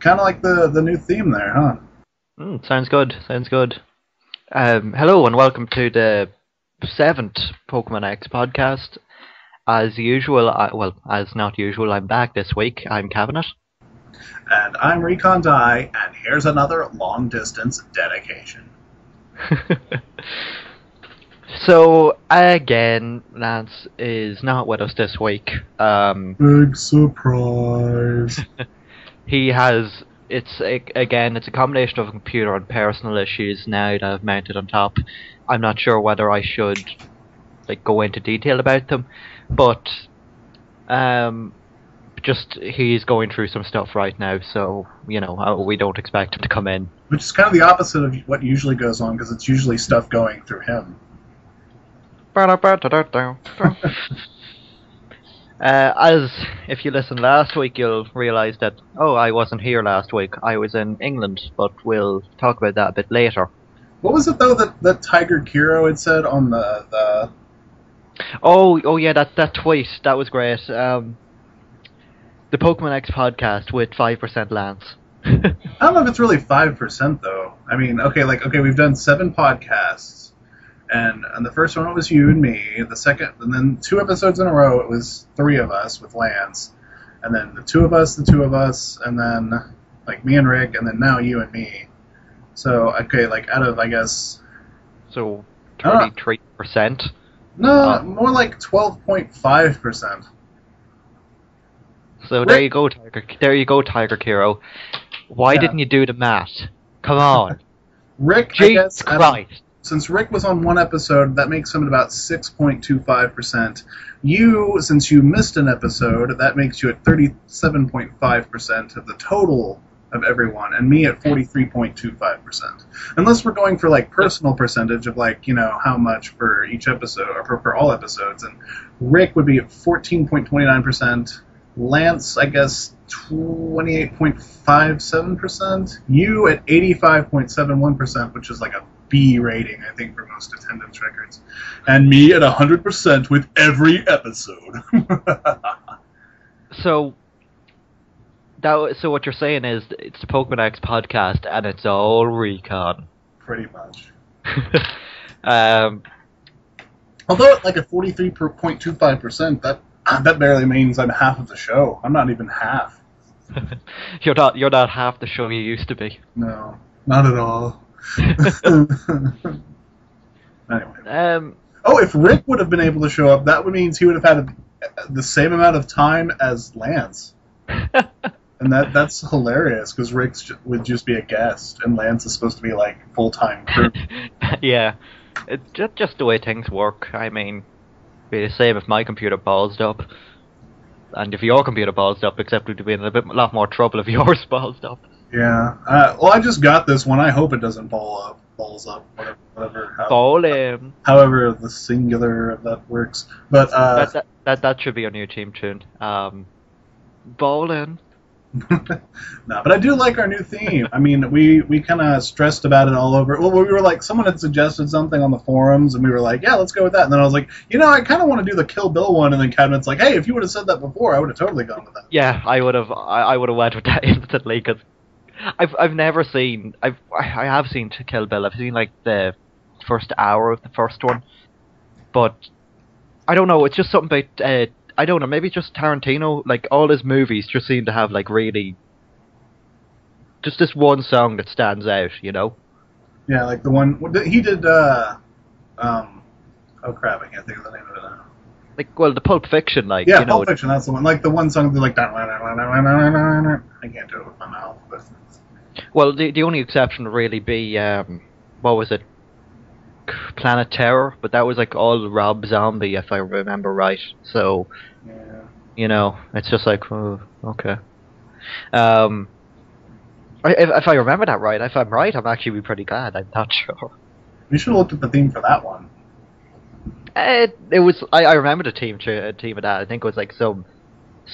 kind of like the new theme there, huh? Sounds good. Sounds good. Hello and welcome to the seventh Pokemon X podcast. As usual, as not usual, I'm back this week. I'm Cabinet. And I'm Recon Die, and here's another long distance dedication. So again, Lance is not with us this week. Big surprise. He has. It's a combination of computer and personal issues now that I've mounted on top. I'm not sure whether I should go into detail about them, but just he's going through some stuff right now, so we don't expect him to come in. Which is kind of the opposite of what usually goes on, because it's usually stuff going through him. As if you listened last week, you'll realise that I wasn't here last week. I was in England, but we'll talk about that a bit later. What was it though that Tiger Kiro had said on the? Oh yeah, that tweet, that was great. The Pokemon X podcast with 5% Lance. I don't know if it's really 5% though. I mean, okay, we've done 7 podcasts, and the first one it was you and me. The second, and then 2 episodes in a row it was 3 of us with Lance, and then the two of us, and then me and Rick, and then now you and me. So okay, out of I guess. So 33%. No, more like 12.5%. So there you go, Tiger Kiro. Why didn't you do the math? Come on. Rick, Jesus Christ. Since Rick was on 1 episode, that makes him at about 6.25%. You, since you missed an episode, that makes you at 37.5% of the total of everyone, and me at 43.25%. Unless we're going for personal percentage of how much for each episode or for all episodes, and Rick would be at 14.29%. Lance, I guess, 28.57%. You at 85.71%, which is a B rating, I think, for most attendance records. And me at 100% with every episode. So what you're saying is it's the Pokemon X podcast and it's all Recon. Pretty much. Although at a 43.25%, that barely means I'm half of the show. I'm not even half. You're not half the show you used to be. No, not at all. Anyway. If Rick would have been able to show up, that would mean he would have had the same amount of time as Lance. And that's hilarious, because Rick would just be a guest, and Lance is supposed to be full-time crew. Yeah, it's just the way things work. I mean, it'd be the same if my computer ballsed up, and if your computer ballsed up, except we'd be in a lot more trouble if yours ballsed up. Yeah. I just got this one. I hope it doesn't balls up, whatever. However the singular of that works. But that should be a new team tune. Ballin'. No, but I do like our new theme. I mean, we kind of stressed about it all over. Well, we were someone had suggested something on the forums, and we were like, yeah, let's go with that. And then I was like, I kind of want to do the Kill Bill one. And then Cabinet's like, hey, if you would have said that before, I would have totally gone with that. Yeah, I would have went with that instantly, because I have seen Kill Bill. I've seen the first hour of the first one, but I don't know. It's just something about. I don't know, maybe just Tarantino, all his movies just seem to have, really, just this one song that stands out, Yeah, the one, he did, oh crap, I can't think of the name of it now. The Pulp Fiction, Yeah, Pulp Fiction, that's the one, the one song that, I can't do it with my mouth, but. Well, the only exception would really be, what was it? Planet Terror, but that was all Rob Zombie, if I remember right. So, yeah. It's just oh, okay. If I remember that right, if I'm right, I'm actually pretty glad. I'm not sure. We should have looked at the theme for that one. It was. I remember the theme of that. I think it was some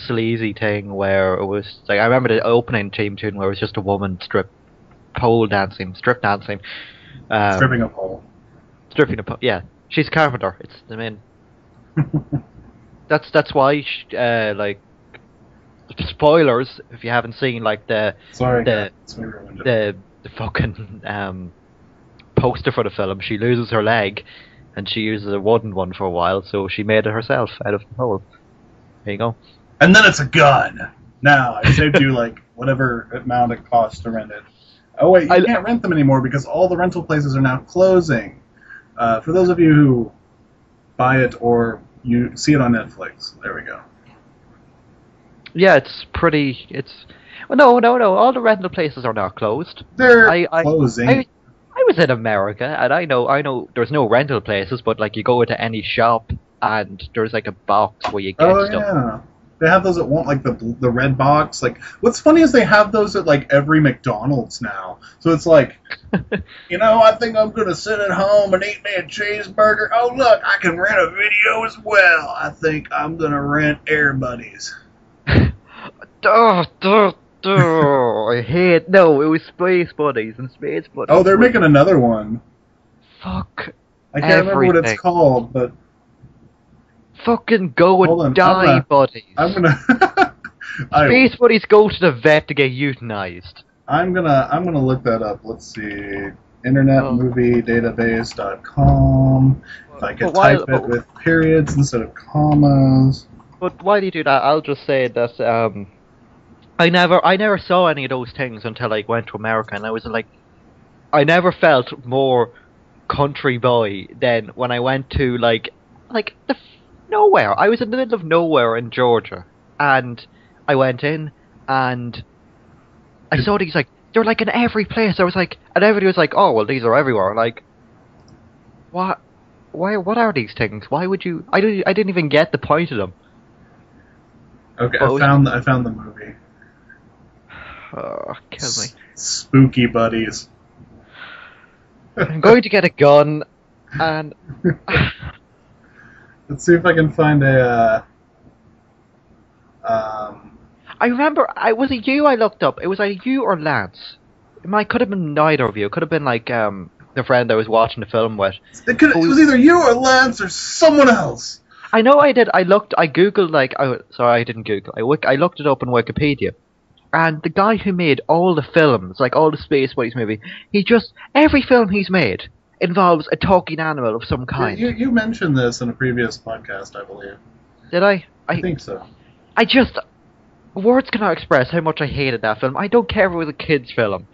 sleazy thing where it was I remember the opening theme tune where it was just a woman strip dancing. Stripping a pole. Yeah, she's a carpenter. It's the main. That's why spoilers if you haven't seen like Sorry, the guys. We ruined it. the fucking poster for the film. She loses her leg, and she uses a wooden one for a while, so she made it herself out of the hole. There you go. And then it's a gun. Now, I saved you, like, whatever amount it costs to rent it. Oh, wait, you can't rent them anymore because all the rental places are now closing. For those of you who buy it or you see it on Netflix, there we go. Yeah, it's pretty. Well, no. All the rental places are now closed. They're closing. I was in America, and I know. There's no rental places, but like you go into any shop, and there's like a box where you get stuff. Yeah. They have those at like the red box. Like, what's funny is they have those at like every McDonald's now. So it's like, I think I'm gonna sit at home and eat me a cheeseburger. Oh look, I can rent a video as well. I think I'm gonna rent Air Buddies. I hate. No, it was Space Buddies and Space Buddies. Oh, they're making another one. Fuck. I can't remember what it's called, but. Fucking go and die, buddies. I'm gonna. Space buddies go to the vet to get euthanized. I'm gonna look that up. Let's see. Internetmoviedatabase.com. If I could type it with periods instead of commas. But while you do that, I'll just say that I never saw any of those things until I went to America, and I was like, I never felt more country boy than when I went to like the nowhere. I was in the middle of nowhere in Georgia, and I went in, and I saw these like they're like in every place. I was like, and everybody was like, "Oh, well, these are everywhere." Like, what? Why? What are these things? Why would you? I didn't even get the point of them. Okay, I found the movie. Oh, kill me. Spooky Buddies. I'm going to get a gun, and let's see if I can find a. I remember. Was it you I looked up? It was either you or Lance. It could have been neither of you. It could have been like the friend I was watching the film with. It was either you or Lance or someone else. I know I did. I googled like. Sorry, I didn't Google. I looked it up on Wikipedia. And the guy who made all the films, like all the Space Buddies movie, every film he's made involves a talking animal of some kind. You mentioned this in a previous podcast, I believe. Did I? I think so. Words cannot express how much I hated that film. I don't care if it was a kid's film.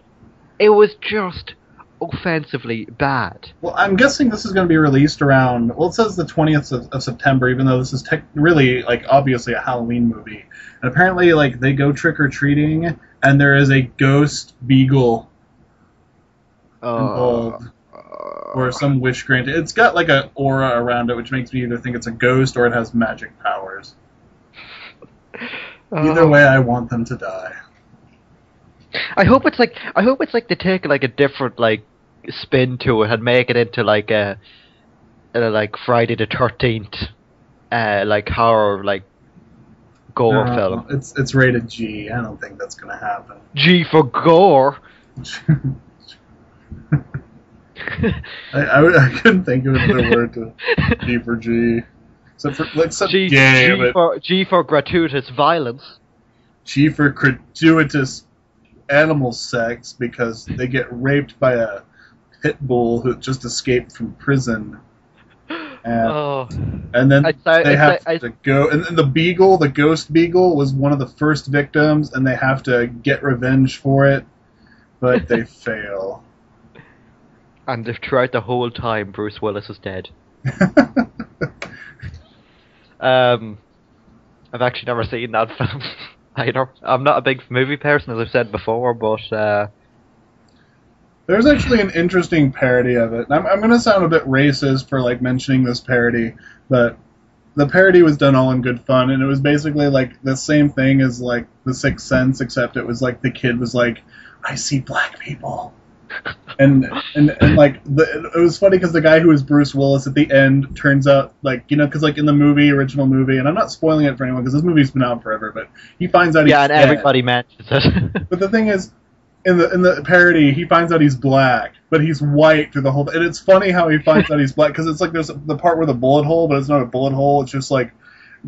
It was just offensively bad. Well, I'm guessing this is going to be released around, it says the 20th of September, even though this is really, like, obviously a Halloween movie. And apparently, like, they go trick-or-treating, and there is a ghost beagle involved. Or some wish granted. It's got, like, an aura around it, which makes me either think it's a ghost or it has magic powers. Either way, I want them to die. I hope it's like they take like a different like spin to it and make it into like a like Friday the 13th like horror like gore film. It's rated G. I don't think that's gonna happen. G for gore. I couldn't think of another word to G for G. Except for like some G for gratuitous violence. G for gratuitous animal sex because they get raped by a pit bull who just escaped from prison. And then they have to go. And the beagle, the ghost beagle, was one of the first victims, and they have to get revenge for it, but they fail. And throughout the whole time, Bruce Willis is dead. I've actually never seen that film either. I'm not a big movie person, as I've said before, but there's actually an interesting parody of it. I'm going to sound a bit racist for like mentioning this parody, but the parody was done all in good fun, and it was basically like the same thing as like The Sixth Sense, except it was like the kid was like, "I see black people." And like it was funny because the guy who was Bruce Willis at the end turns out like because like in the original movie, and I'm not spoiling it for anyone because this movie's been out forever, but he finds out he's dead. Everybody mentions it. But the thing is, in the parody, he finds out he's black, but he's white through the whole. And it's funny how he finds out he's black because it's like there's the part where the bullet hole, but it's not a bullet hole. It's just like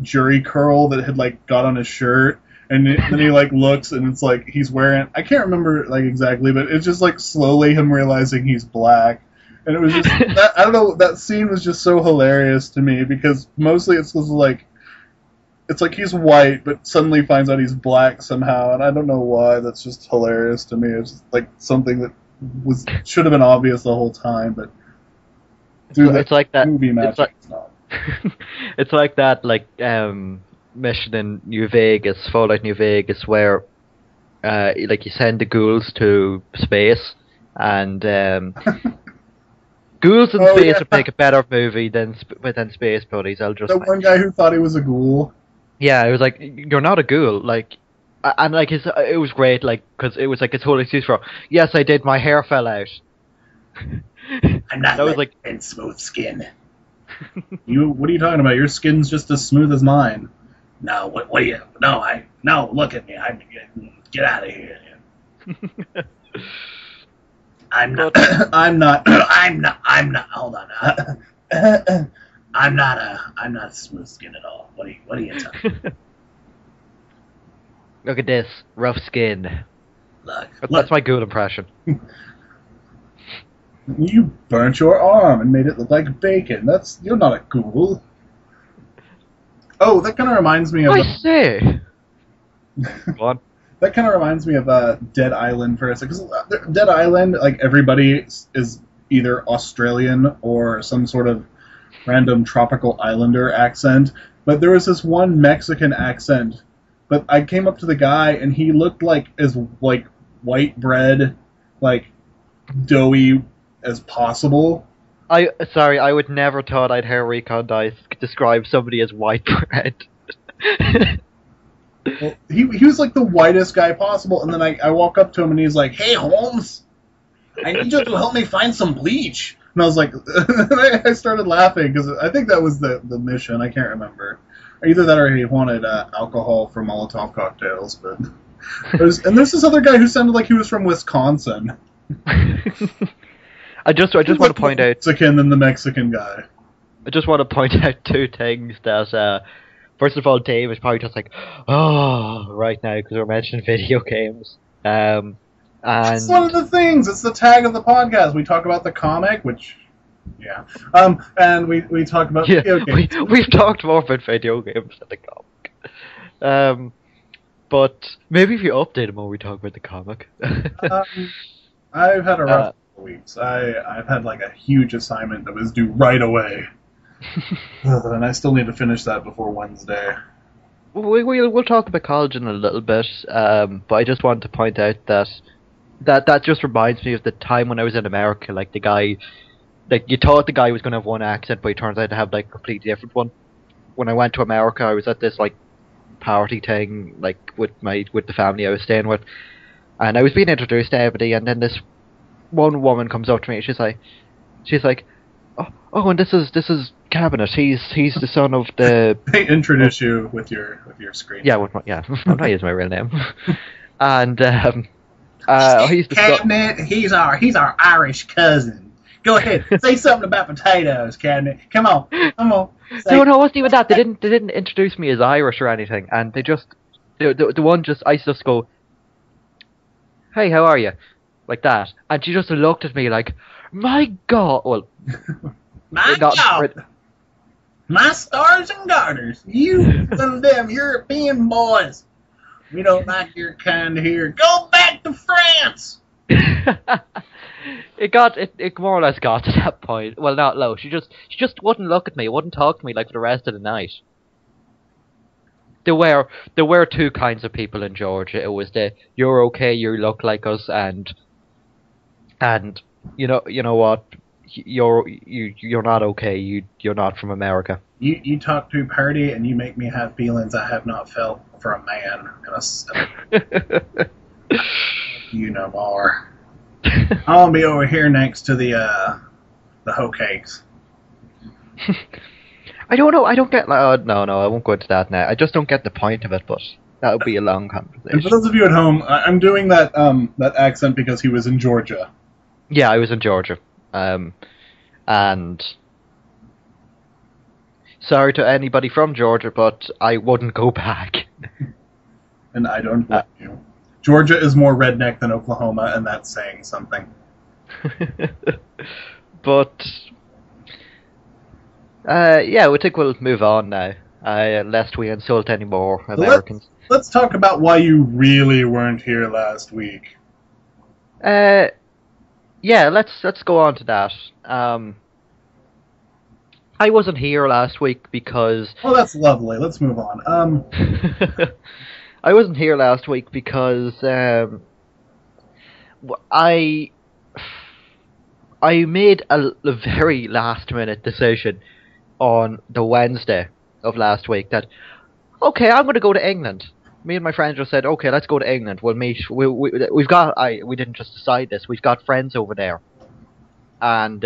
jury curl that had like got on his shirt. And then he like looks, and it's like he's wearing. I can't remember like exactly, but it's just like slowly him realizing he's black, and it was just that, I don't know. That scene was just so hilarious to me because mostly it's just like it's like he's white, but suddenly finds out he's black somehow, and I don't know why. That's just hilarious to me. It's just like something that should have been obvious the whole time, but through It's like that. movie magic, It's like it's not. it's like that. Like mission in New Vegas, Fallout New Vegas, where like you send the ghouls to space, and ghouls in Oh, space yeah. would make a better movie than Space Buddies. I'll just The one guy who thought he was a ghoul. Yeah, it was like you're not a ghoul, like, and like it was great, like, because it was like his whole excuse for, yes, I did, my hair fell out. I'm not That was like, in smooth skin. What are you talking about? Your skin's just as smooth as mine. No, what are you? No, look at me. Get out of here. I'm not. I'm not. Hold on. I'm not smooth skin at all. What are you talking? look at this rough skin. Look. That's my ghoul impression. You burnt your arm and made it look like bacon. You're not a ghoul. Oh, that kind of reminds me of. I say. Go on. That kind of reminds me of Dead Island for a second. 'Cause Dead Island, like everybody is either Australian or some sort of random tropical islander accent. But there was this one Mexican accent. But I came up to the guy and he looked like as like white bread, like doughy as possible. I would never thought I'd hear Recon Dice describe somebody as white bread. Well, he was like the whitest guy possible, and then I walk up to him and he's like, "Hey Holmes, I need you to help me find some bleach." And I was like, I started laughing because I think that was the mission. I can't remember. Either that or he wanted alcohol for Molotov cocktails. But and there's this other guy who sounded like he was from Wisconsin. I just want to point out. Mexican than the Mexican guy. I just want to point out two things that. First of all, Dave is probably just like, oh, right now because we're mentioning video games. And It's one of the things. It's the tag of the podcast. We talk about the comic, which, yeah, and we talk about video games. We've talked more about video games than the comic. But maybe if you update them when we talk about the comic. I've had a rough couple weeks. I've had like a huge assignment that was due right away. And I still need to finish that before Wednesday. We'll talk about college in a little bit, but I just wanted to point out that just reminds me of the time when I was in America. Like the guy, like you thought the guy was going to have one accent, but he turns out to have like a completely different one. When I went to America, I was at this like party thing, like with the family I was staying with, and I was being introduced to everybody, and then this one woman comes up to me, and she's like, oh, and this is Cabinet. He's the son of the. They introduce you with your screen. Yeah, I'm not using my real name. And he's the Cabinet. He's our Irish cousin. Go ahead, say something about potatoes, Cabinet. Come on. Say, No, it wasn't even that. They didn't introduce me as Irish or anything, and they just the one I just go, hey, how are you, like that, and she just looked at me like, my God, well, My God. My stars and garters. You some of them European boys. We don't like your kind here. Go back to France. it more or less got to that point. Well, not low. She just wouldn't look at me, wouldn't talk to me like for the rest of the night. There were two kinds of people in Georgia. It was the you're okay, you look like us, and you know what, you're not okay. You're not from America. You talk too party and you make me have feelings I have not felt for a man in a you no more. I'll be over here next to the hoe cakes. I don't know. I don't get. No, I won't go into that now. I just don't get the point of it. But that would be a long conversation. And for those of you at home, I'm doing that accent because he was in Georgia. Yeah, I was in Georgia. And sorry to anybody from Georgia, but I wouldn't go back. And I don't blame you. Georgia is more redneck than Oklahoma, and that's saying something. But yeah, we think we'll move on now, lest we insult any more Americans. Let's talk about why you really weren't here last week. Yeah, let's go on to that. I wasn't here last week because... Oh, that's lovely. Let's move on. I wasn't here last week because I made a very last-minute decision on the Wednesday of last week that, okay, I'm going to go to England. Me and my friends just said, okay, let's go to England. We'll meet. We didn't just decide this. We've got friends over there, and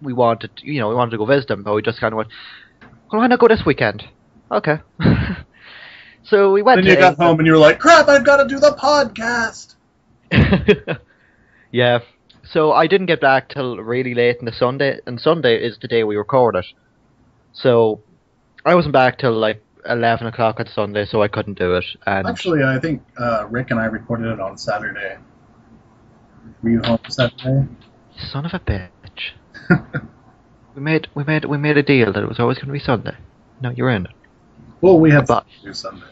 we wanted to go visit them, but we just kind of went, well, why not go this weekend? Okay. So we went. Then you got home and you were like, crap, I've got to do the podcast. Yeah. So I didn't get back till really late in the Sunday, and Sunday is the day we record it. So I wasn't back till like 11 o'clock on Sunday, so I couldn't do it. And actually, I think Rick and I recorded it on Saturday. Were you home Saturday? Son of a bitch. we made a deal that it was always going to be Sunday. No, you ruined it. Well, we had to do Sunday.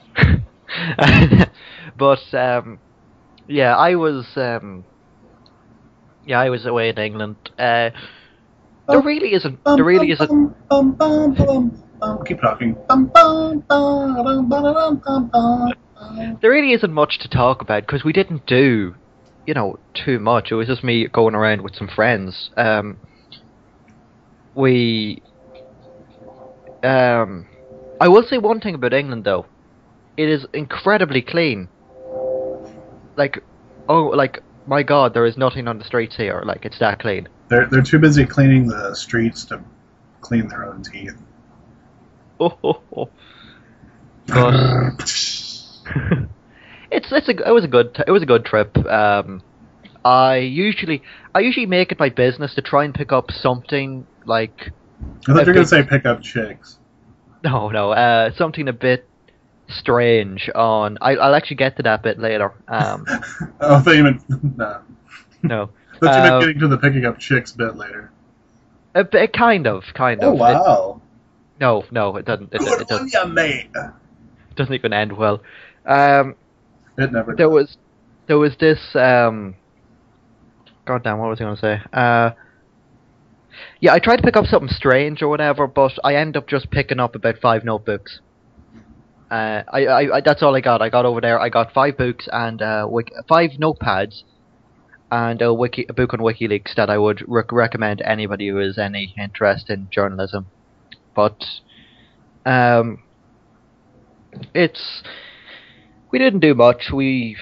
But yeah, I was away in England. There really isn't. Keep talking. There really isn't much to talk about because we didn't do, too much. It was just me going around with some friends. I will say one thing about England though. It is incredibly clean. Like, my God, there is nothing on the streets here. Like, it's that clean. They're too busy cleaning the streets to clean their own teeth. But it was a good trip. I usually make it my business to try and pick up something like. I thought you were gonna say pick up chicks. No, something a bit strange on. I'll actually get to that bit later. I thought you meant no. No. I thought you meant getting to the picking up chicks bit later. A bit, kind of. Oh wow. No, it doesn't. It doesn't. Yeah, mate. It doesn't even end well. It never. There was this. God damn, what was I going to say? Yeah, I tried to pick up something strange or whatever, but I ended up just picking up about 5 notebooks. I that's all I got. I got over there. I got 5 books and 5 notepads, and a book on WikiLeaks that I would recommend to anybody who has any interest in journalism. But we didn't do much. I'm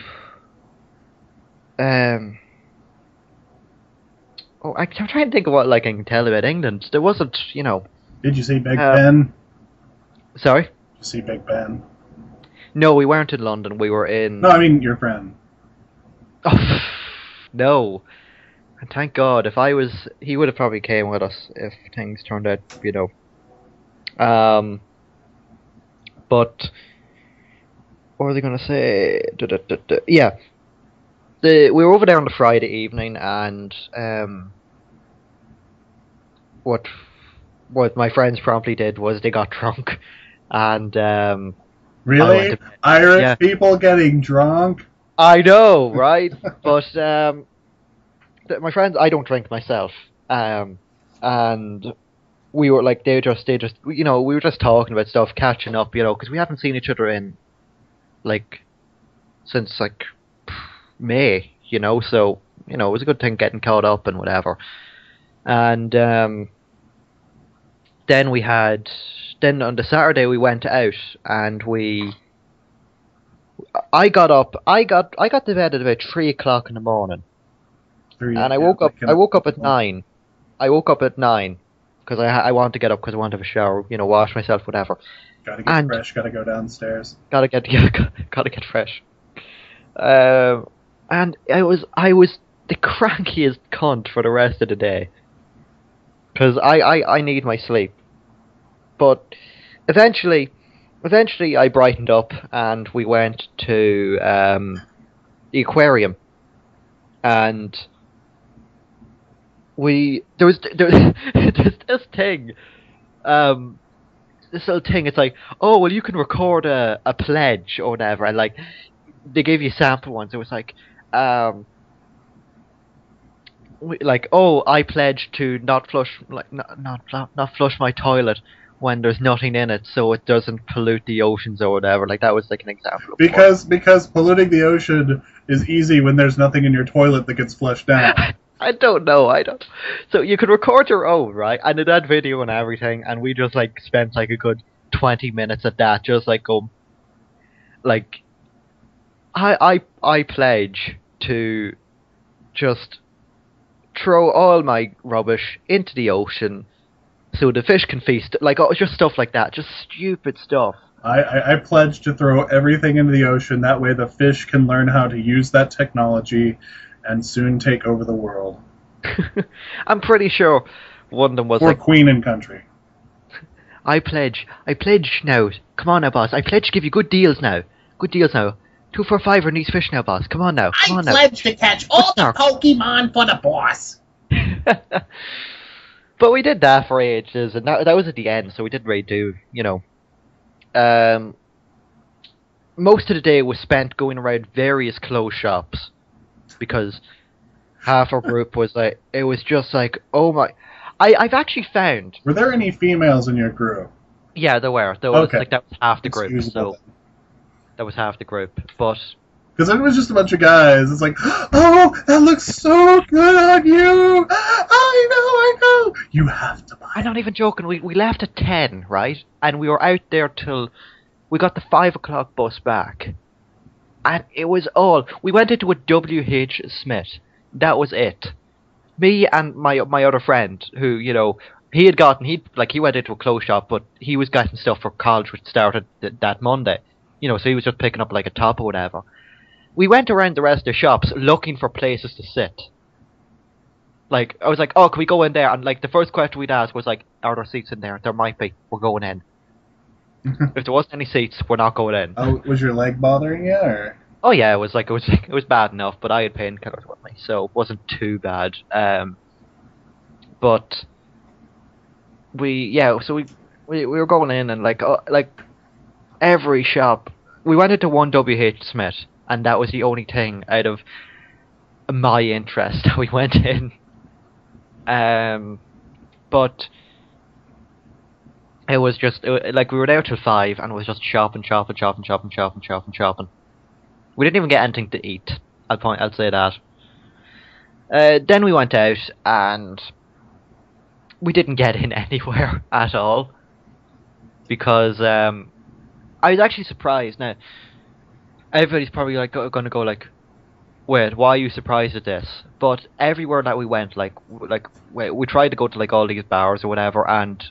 trying to think of what I can tell about England. There wasn't, Did you see Big Ben? Sorry? Did you see Big Ben? No, we weren't in London. We were in. No, I mean your friend. Oh, no. And thank God, he would have probably came with us if things turned out, But what was I going to say? Yeah. We were over there on the Friday evening, and what my friends promptly did was they got drunk, and really Irish people getting drunk. I know, right? But my friends, I don't drink myself, and we were like, they just, we were just talking about stuff, catching up, because we haven't seen each other in since May, so it was a good thing getting caught up and whatever. And then on the Saturday we went out, and I got to bed at about 3 o'clock in the morning, and I woke up at 9. I woke up at 9 because I wanted to get up because I wanted to have a shower, wash myself, whatever. Gotta get fresh. Gotta go downstairs. Gotta get fresh. And I was the crankiest cunt for the rest of the day, because I need my sleep. But eventually, eventually I brightened up and we went to the aquarium, and there's this thing, this little thing. It's like, oh well, you can record a pledge or whatever, and like they gave you sample ones. It was like, like, oh, I pledge to not flush, like not flush my toilet when there's nothing in it, so it doesn't pollute the oceans or whatever. Like that was like an example. Of because polluting the ocean is easy when there's nothing in your toilet that gets flushed down. I don't know. So you could record your own, right? And it had video and everything, and we just like spent like a good 20 minutes at that, just like like I pledge to just throw all my rubbish into the ocean so the fish can feast. Like, oh, just stuff like that, just stupid stuff. I pledge to throw everything into the ocean. That way, the fish can learn how to use that technology and soon take over the world. I'm pretty sure one of them was like Queen and Country. I pledge now. Come on now, boss. I pledge to give you good deals now. 2 for $5 on these fish now, boss. Come on now. I pledge to catch all the Pokemon for the boss. But we did that for ages, and that was at the end, so we didn't really do, most of the day was spent going around various clothes shops, because half our group was like, it was just like, oh my... I've actually found... Were there any females in your group? Yeah, there were. There was, okay. Like, that was half the group, so... That was half the group, but... Because it was just a bunch of guys. It's like, oh, that looks so good on you! I know! You have to buy it. I'm not even joking. We left at 10, right? And we were out there till... We got the 5 o'clock bus back. And it was all... We went into a W.H. Smith. That was it. Me and my other friend, who, he went into a clothes shop, but he was getting stuff for college, which started that Monday. So he was just picking up like a top or whatever. We went around the rest of the shops looking for places to sit. Like, I was like, oh, can we go in there? And like, the first question we'd ask was like, are there seats in there? There might be. We're going in. If there wasn't any seats, we're not going in. Oh, was your leg bothering you, or? Oh yeah, it was bad enough, but I had painkillers with me, so it wasn't too bad. But we were going in, and like every shop. We went into one W.H. Smith, and that was the only thing out of my interest that we went in. But it was just like we were there till 5, and it was just shopping. We didn't even get anything to eat. I'll say that. Then we went out, and we didn't get in anywhere at all, because I was actually surprised. Now, everybody's probably like going to go like, wait, why are you surprised at this? But everywhere that we went, like we tried to go to like all these bars or whatever, and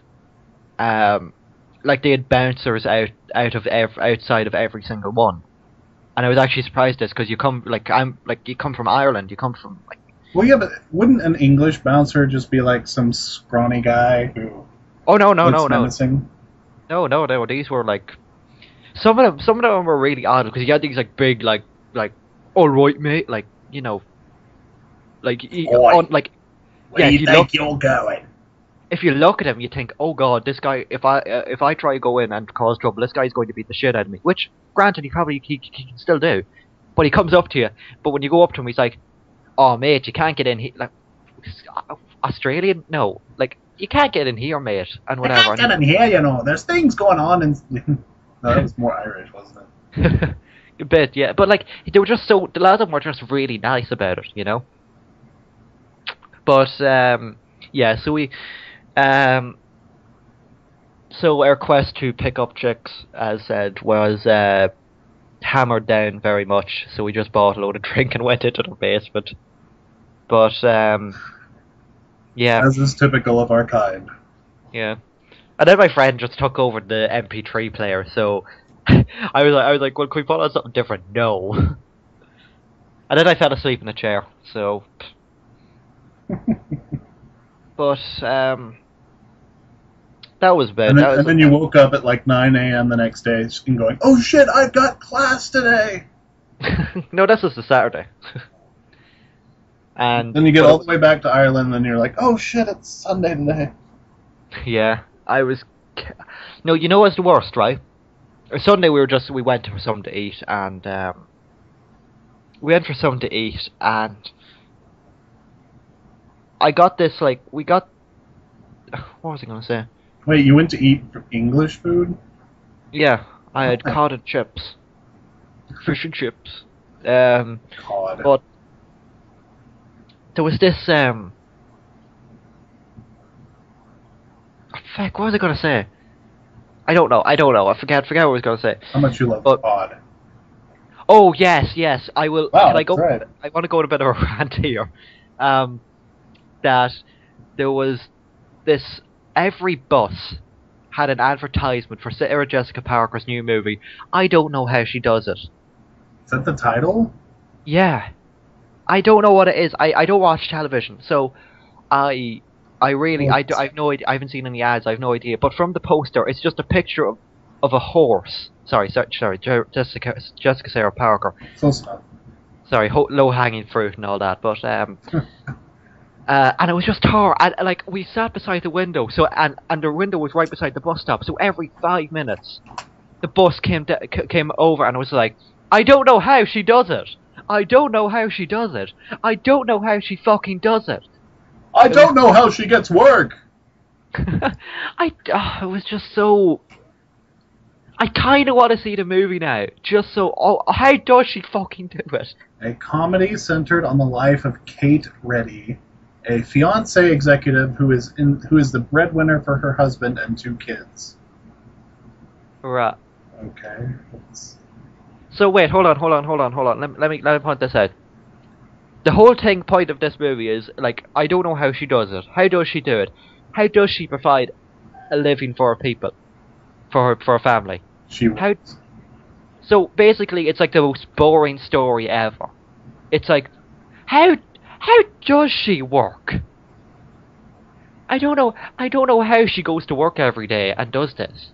like they had bouncers outside of every single one. And I was actually surprised at this, because you come from Ireland, you come from like... Well, yeah, but wouldn't an English bouncer just be like some scrawny guy who... Oh, no. menacing? No, these were like... Some of them were really odd, because you had these like big, like, alright mate, like, like... Boy, where do you think you're going? If you look at him, you think, oh god, this guy, if I try to go in and cause trouble, this guy's going to beat the shit out of me. Which, granted, he can still do. But he comes up to you. But when you go up to him, he's like, oh mate, you can't get in here. Like, Australian? No. Like, you can't get in here, mate. And whatever. You can't get in here, There's things going on. No, that was more Irish, wasn't it? A bit, yeah. But like, they were just so... The lads of them were just really nice about it, But, yeah, so we... So our quest to pick up chicks, as said, was hammered down very much. So we just bought a load of drink and went into their basement. But yeah, as is typical of our kind. Yeah, and then my friend just took over the MP3 player. So I was like, well, can we put on something different? No. And then I fell asleep in a chair. So, but that was bad. And then you woke up at like 9 a.m. the next day and going, oh shit, I've got class today. No, that's just a Saturday. And then you get all the way back to Ireland, and you're like, oh shit, it's Sunday today. Yeah, I was. No, you know what's the worst, right? Sunday we went for something to eat, and I got this what was I gonna say? Wait, you went to eat English food? Yeah, I had cod and chips, fish and chips. Cod. But there was this fuck, what was I gonna say? I don't know. I forget what I was gonna say. How much you love cod. Oh yes. I will. Wow, can I go? Right. I want to go on a bit of a rant here. That there was this. Every bus had an advertisement for Sarah Jessica Parker's new movie. I don't know how she does it. Is that the title? Yeah. I don't know what it is. I don't watch television, so I have no idea. I haven't seen any ads. I have no idea. But from the poster, it's just a picture of a horse. Sorry, Jessica Sarah Parker. Close enough. Sorry, low hanging fruit and all that. But and it was just her. And like we sat beside the window, so and the window was right beside the bus stop. So every 5 minutes, the bus came over, and it was like, I don't know how she does it. I don't know how she does it. I don't know how she fucking does it. I don't know how she gets work. It was just so. I kind of want to see the movie now, just so. Oh, how does she fucking do it? A comedy centered on the life of Kate Reddy, a fiancé executive who is the breadwinner for her husband and 2 kids. Right. Okay. So wait, hold on. Let me point this out. The whole point of this movie is, like, I don't know how she does it. How does she do it? How does she provide a living for her people? For her family? So basically, it's like the most boring story ever. It's like, how does she work? I don't know how she goes to work every day and does this.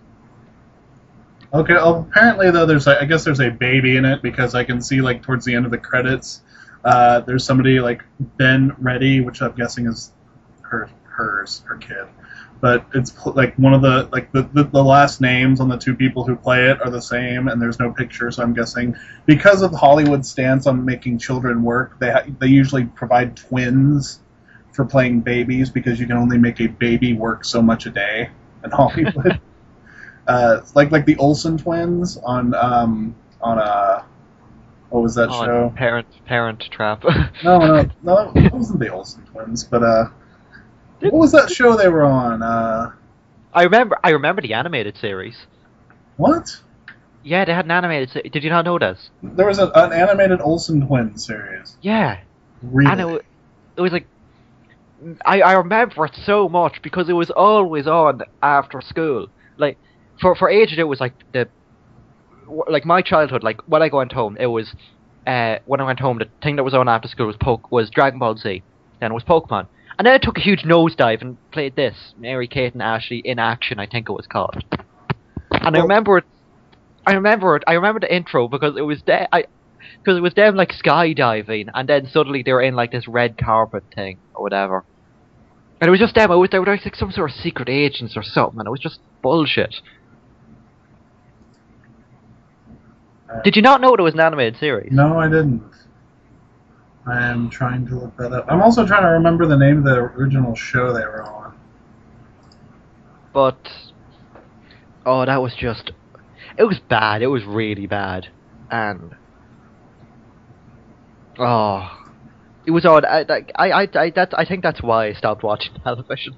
Okay, well, apparently though I guess there's a baby in it, because I can see like towards the end of the credits, there's somebody like Ben Reddy, which I'm guessing is her kid, but it's like one of the the last names on the 2 people who play it are the same, and there's no picture, so I'm guessing because of Hollywood's stance on making children work, they usually provide twins for playing babies, because you can only make a baby work so much a day in Hollywood. Like the Olsen twins on what was that show? Parent Trap. No, it wasn't the Olsen twins, but what was that show they were on? I remember the animated series. What? Yeah, they had an animated series. Did you not know this? There was an animated Olsen twins series. Yeah. Really? And it was like, I remember it so much because it was always on after school. Like, for ages it was like my childhood. Like when I went home, it was when I went home, the thing that was on after school was Dragon Ball Z. Then it was Pokemon, and then I took a huge nosedive and played this Mary Kate and Ashley in Action, I think it was called. And I remember it. I remember the intro because it was because it was them like skydiving, and then suddenly they were in like this red carpet thing or whatever. And it was just them. They were like some sort of secret agents or something, and it was just bullshit. Did you not know it was an animated series? No, I didn't. I am trying to look that up. I'm also trying to remember the name of the original show they were on. But that was just. It was bad. It was really bad, and it was odd. I think that's why I stopped watching television.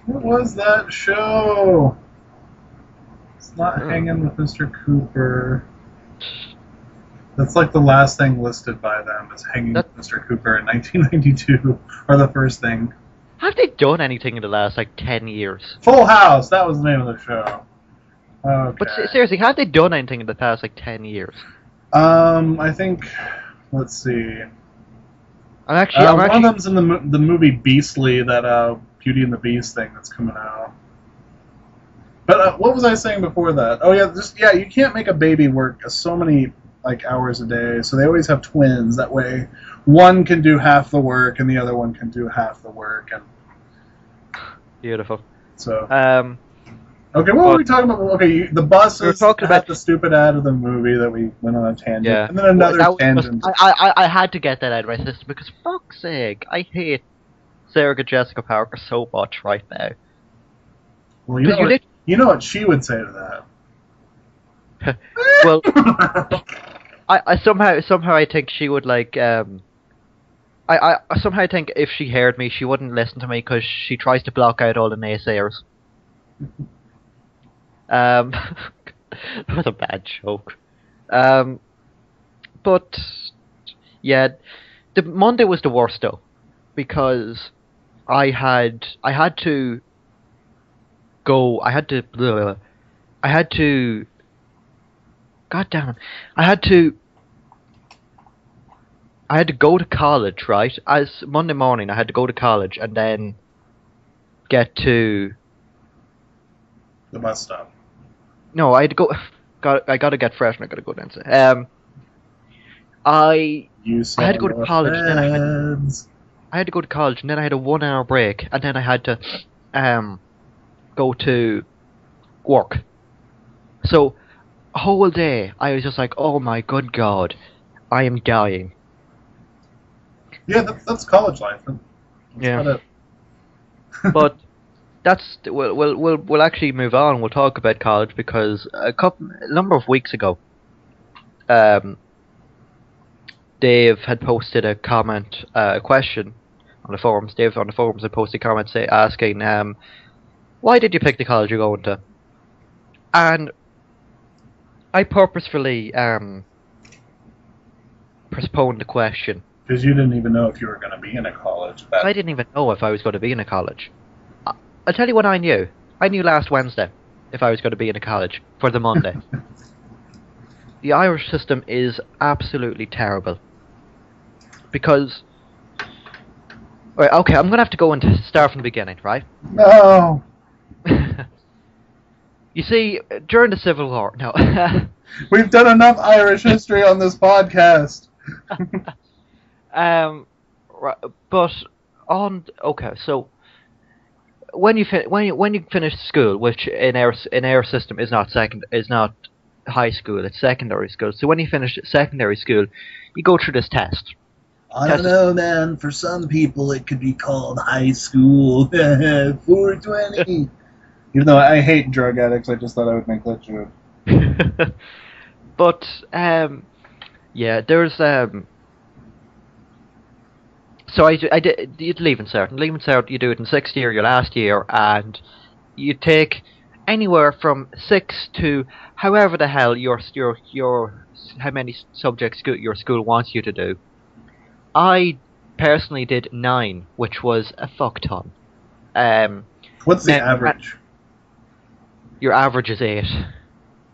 What was that show? It's not Hanging with Mr. Cooper. That's like the last thing listed by them is Hanging with Mr. Cooper in 1992, or the first thing. Have they done anything in the last, 10 years? Full House! That was the name of the show. Okay. But seriously, have they done anything in the past, 10 years? I think... Let's see. One of them's in the movie Beastly, that Beauty and the Beast thing that's coming out. But what was I saying before that? Oh yeah, you can't make a baby work so many hours a day, so they always have twins. That way, one can do half the work and the other one can do half the work. And beautiful. So. Okay, what were we talking about? Okay, the buses about the stupid ad of the movie that we went on a tangent, and then another tangent. I had to get that out of my system because fuck's sake, I hate Sarah Jessica Parker so much right now. Well, you know what she would say to that. Well, I somehow I think she would I somehow think if she heard me, she wouldn't listen to me because she tries to block out all the naysayers. That was a bad joke. But yeah, the Monday was the worst though, because I had to go. I had to. God damn it! I had to go to college, right? As Monday morning, I had to go to college and then get to the bus stop. No, I had to go. I got to get fresh and I got to go downstairs. I had to go to college. And then I had to go to college, and then I had a 1 hour break, and then I had to go to work. So a whole day, I was just like, "Oh my good God, I am dying." Yeah, that's college life. Yeah, but. We'll actually move on. We'll talk about college because a number of weeks ago, Dave had posted a comment, a question on the forums. Dave on the forums had posted a comment asking, "Why did you pick the college you're going to?" And I purposefully postponed the question because you didn't even know if you were going to be in a college. I didn't even know if I was going to be in a college. I'll tell you what I knew. I knew last Wednesday if I was going to be in a college for the Monday. The Irish system is absolutely terrible. Because... Right, okay, I'm going to have to go and start from the beginning, right? No! You see, during the Civil War... No. We've done enough Irish history on this podcast. But on... Okay, so... When you finish school, which in our system is not high school, it's secondary school. So when you finish secondary school, you go through this test. I don't know, man. For some people, it could be called high school. 420. Even though I hate drug addicts, I just thought I would make that joke. But yeah, there's So I did Leaving Cert. Leaving Cert, you do it in 6th year, your last year, and you take anywhere from 6 to however the hell your how many subjects your school wants you to do. I personally did 9, which was a fuck ton. What's the average? Your average is 8.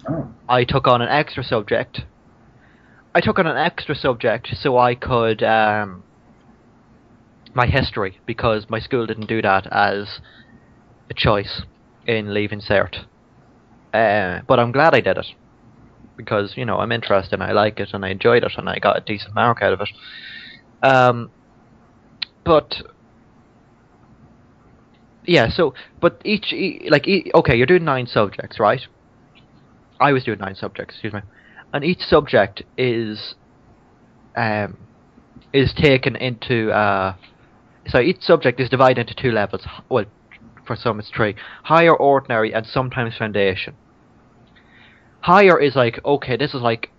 Oh. I took on an extra subject. So I could my history, because my school didn't do that as a choice in Leaving Cert. But I'm glad I did it, because, you know, I'm interested and I like it and I enjoyed it and I got a decent mark out of it. But yeah, so, but okay, you're doing 9 subjects, right? I was doing 9 subjects, excuse me. And each subject is taken into, so each subject is divided into 2 levels. Well, for some it's 3. Higher, ordinary, and sometimes foundation. Higher is like, okay, this is like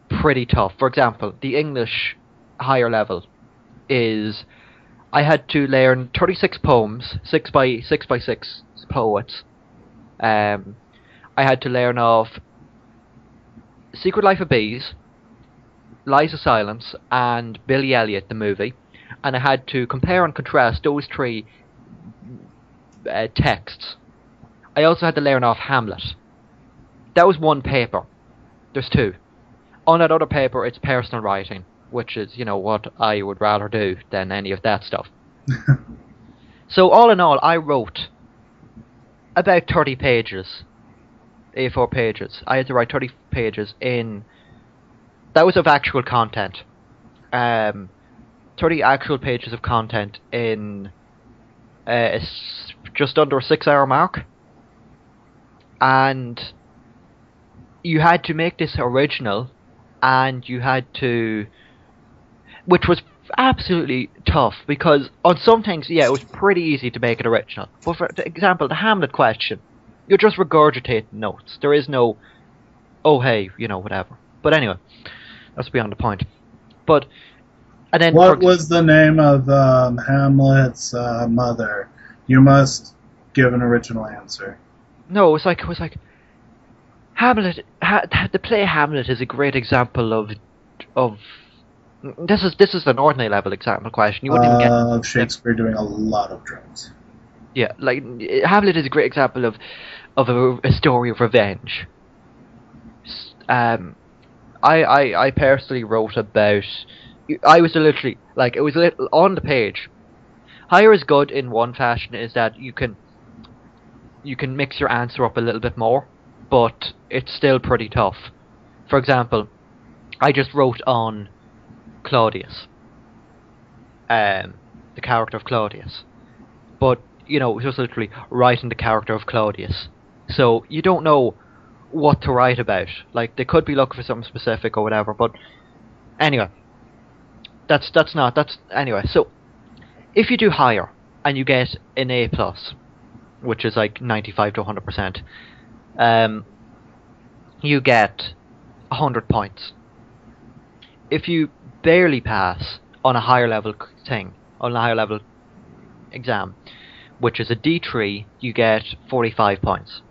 pretty tough. For example, the English higher level is, I had to learn 36 poems, 6 by 6 poets. I had to learn of Secret Life of Bees, Lies of Silence, and Billy Elliot, the movie. And I had to compare and contrast those 3 texts. I also had to learn off Hamlet. That was 1 paper. There's 2. On that other paper, it's personal writing. which is, what I would rather do than any of that stuff. So all in all, I wrote about 30 pages, A4 pages. I had to write 30 pages that was of actual content. 30 actual pages of content in just under a 6-hour mark. And you had to make this original, and you had to... Which was absolutely tough, because on some things, it was pretty easy to make it original. But for example, the Hamlet question, you're just regurgitating notes. There is no, oh hey, whatever. But anyway, that's beyond the point. And then what was the name of Hamlet's mother? You must give an original answer. No, it was like Hamlet. The play Hamlet is a great example of. This is an ordinary level example question. You wouldn't even get Shakespeare doing a lot of drugs. Yeah, like Hamlet is a great example of a story of revenge. I personally wrote about. I was literally like it was on the page. Higher is good in one fashion is that you can mix your answer up a little bit more, but it's still pretty tough. For example, I just wrote on Claudius, the character of Claudius, but just literally writing the character of Claudius. So you don't know what to write about. Like they could be looking for something specific or whatever. But anyway, that's anyway. So if you do higher and you get an A+, which is like 95 to 100%, you get 100 points. If you barely pass on a higher level thing, on a higher level exam, which is a D3, you get 45 points.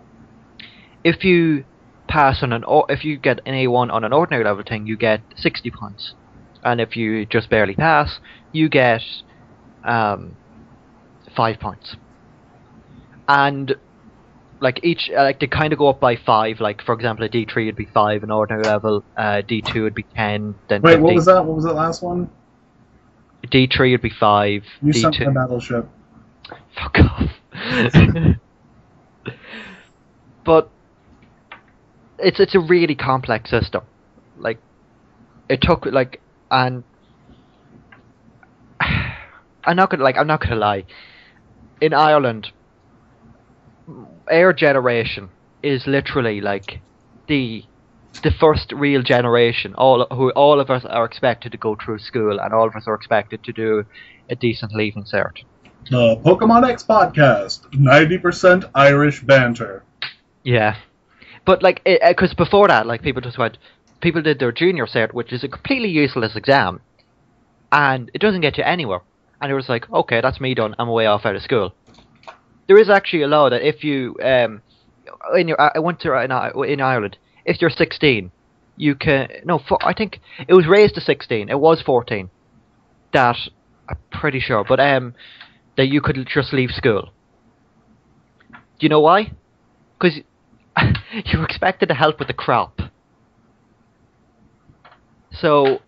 If you pass if you get an A1 on an ordinary level thing, you get 60 points. And if you just barely pass, you get 5 points. And like they kind of go up by 5. Like for example, a D3 would be 5, an ordinary level. D2 would be 10. Then wait, 15. What was that? What was that last one? D3 would be 5. You D2. sunk my battleship. Fuck off. But it's a really complex system. Like it took and I'm not gonna lie. In Ireland, our generation is literally like the first real generation. All of us are expected to go through school, and all of us are expected to do a decent leaving cert. The Pokemon X podcast, 90% Irish banter. Yeah, but like, because before that, like people did their junior cert, which is a completely useless exam, and it doesn't get you anywhere. And it was like, okay, that's me done. I'm away off out of school. There is actually a law that if you in Ireland, if you're 16, you can I think it was raised to 16. It was 14. That I'm pretty sure, but that you could just leave school. Do you know why? Because you were expected to help with the crop. So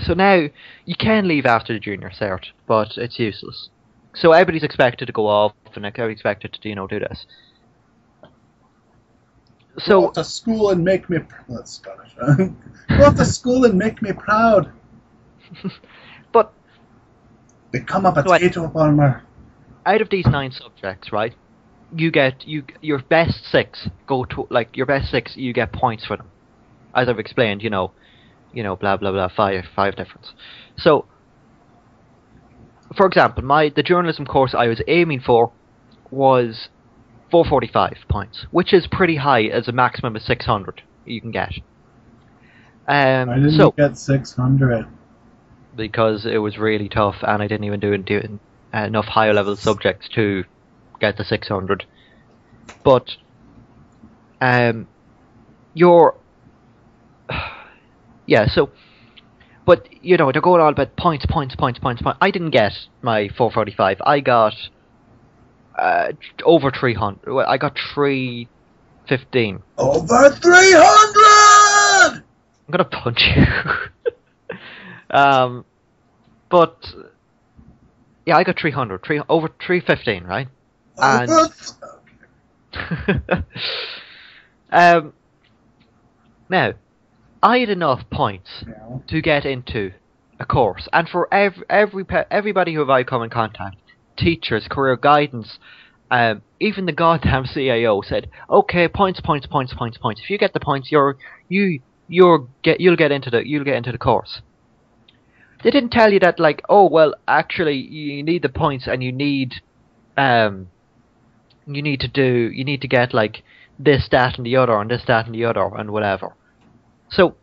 so now you can leave after the junior cert, but it's useless. So everybody's expected to go off, and everybody's expected to do this. So go off to school and make me. That's Spanish. Go off to school and make me proud. But become a potato farmer. Out of these 9 subjects, right? You get your best 6 go to your best 6. You get points for them, as I've explained. Blah blah blah. 5 difference. So, for example, the journalism course I was aiming for was 445 points, which is pretty high as a maximum of 600 you can get. I didn't get 600 because it was really tough, and I didn't even do enough higher level subjects to get the 600. But yeah, so, but they're going all about points. I didn't get my 445. I got over 300. Well, I got 315. Over 300! I'm gonna punch you. But yeah, I got 300, over 315, right? And now I had enough points to get into a course, and for everybody who I come in contact, teachers, career guidance, even the goddamn CAO said, okay, points. If you get the points, you'll get into the course. They didn't tell you that, like, oh well, actually you need the points, and you need to get like this, that, and the other, and this, that, and the other, and whatever. So,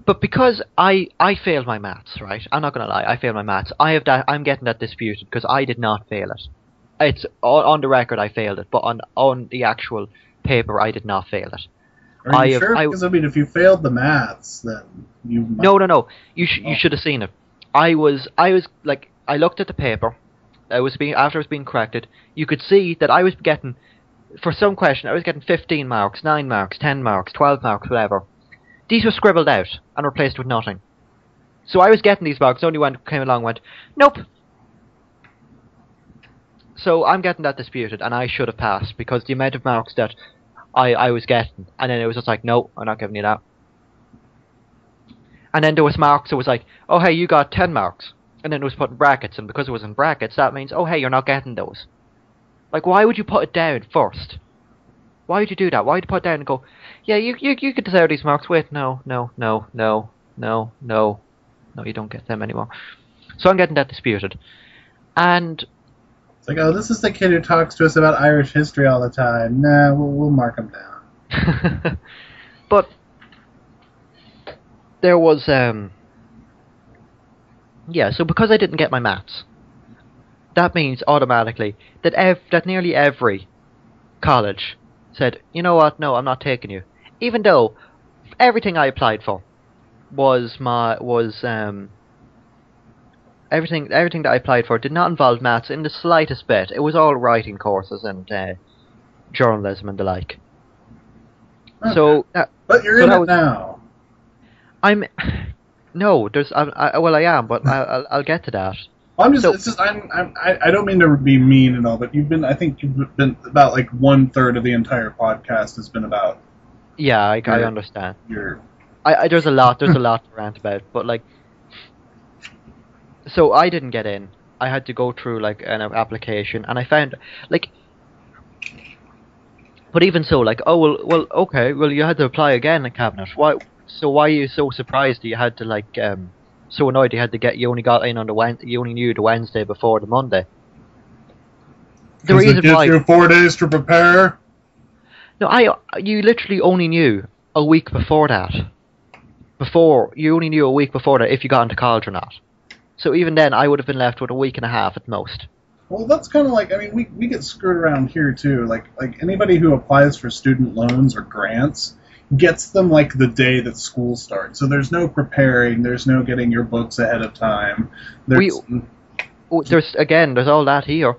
but because I failed my maths, right? I'm not gonna lie, I failed my maths. I'm getting that disputed because I did not fail it. It's on the record I failed it, but on the actual paper I did not fail it. Are you sure? Because I mean, if you failed the maths, then you might... No. You should have seen it. I was like, I looked at the paper. After it was being corrected, you could see that I was getting, for some question, I was getting 15 marks, 9 marks, 10 marks, 12 marks, whatever. These were scribbled out and replaced with nothing. So I was getting these marks. Only one came along and went, nope. So I'm getting that disputed, and I should have passed because the amount of marks that I was getting, and then it was just like, no, I'm not giving you that. And then there was marks. It was like, oh hey, you got 10 marks, and then it was put in brackets, and because it was in brackets, that means, oh hey, you're not getting those. Like, why would you put it down first? Why would you do that? Why would you put it down and go, yeah, you could deserve these marks. Wait, no, you don't get them anymore. So I'm getting that disputed, and it's like, oh, this is the kid who talks to us about Irish history all the time. Nah, we'll mark him down. But there was, yeah, so because I didn't get my maths, that means automatically that nearly every college said, you know what, no, I'm not taking you. Even though everything I applied for everything that I applied for did not involve maths in the slightest bit. It was all writing courses and journalism and the like. Okay. So, but you're in it now. No, well, I am, but I'll get to that. I'm just, it's just, I don't mean to be mean and all, but I think you've been about like 1/3 of the entire podcast has been about. Yeah, I understand. There's a lot to rant about, but like, so I didn't get in. I had to go through like an application, and I found like, but even so, like, oh well, okay, well you had to apply again at Cabinet. Why? So why are you so surprised that you had to like so annoyed you only got in on you only knew the Wednesday before the Monday? The reason it gives you 4 days to prepare. No, you literally only knew a week before that. You only knew a week before that if you got into college or not. So even then, I would have been left with a week and a half at most. Well, that's kind of like, I mean, we get screwed around here too. Like anybody who applies for student loans or grants gets them like the day that school starts. So there's no preparing. There's no getting your books ahead of time. There's all that here.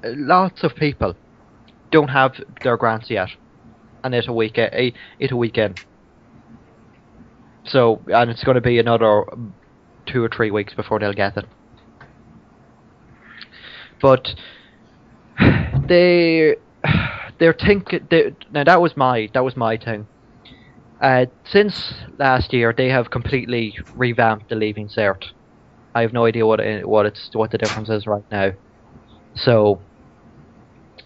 Lots of people don't have their grants yet, and it's a weekend. So, and it's going to be another 2 or 3 weeks before they'll get it. But now that was my thing. Since last year, they have completely revamped the Leaving Cert. I have no idea what the difference is right now. So,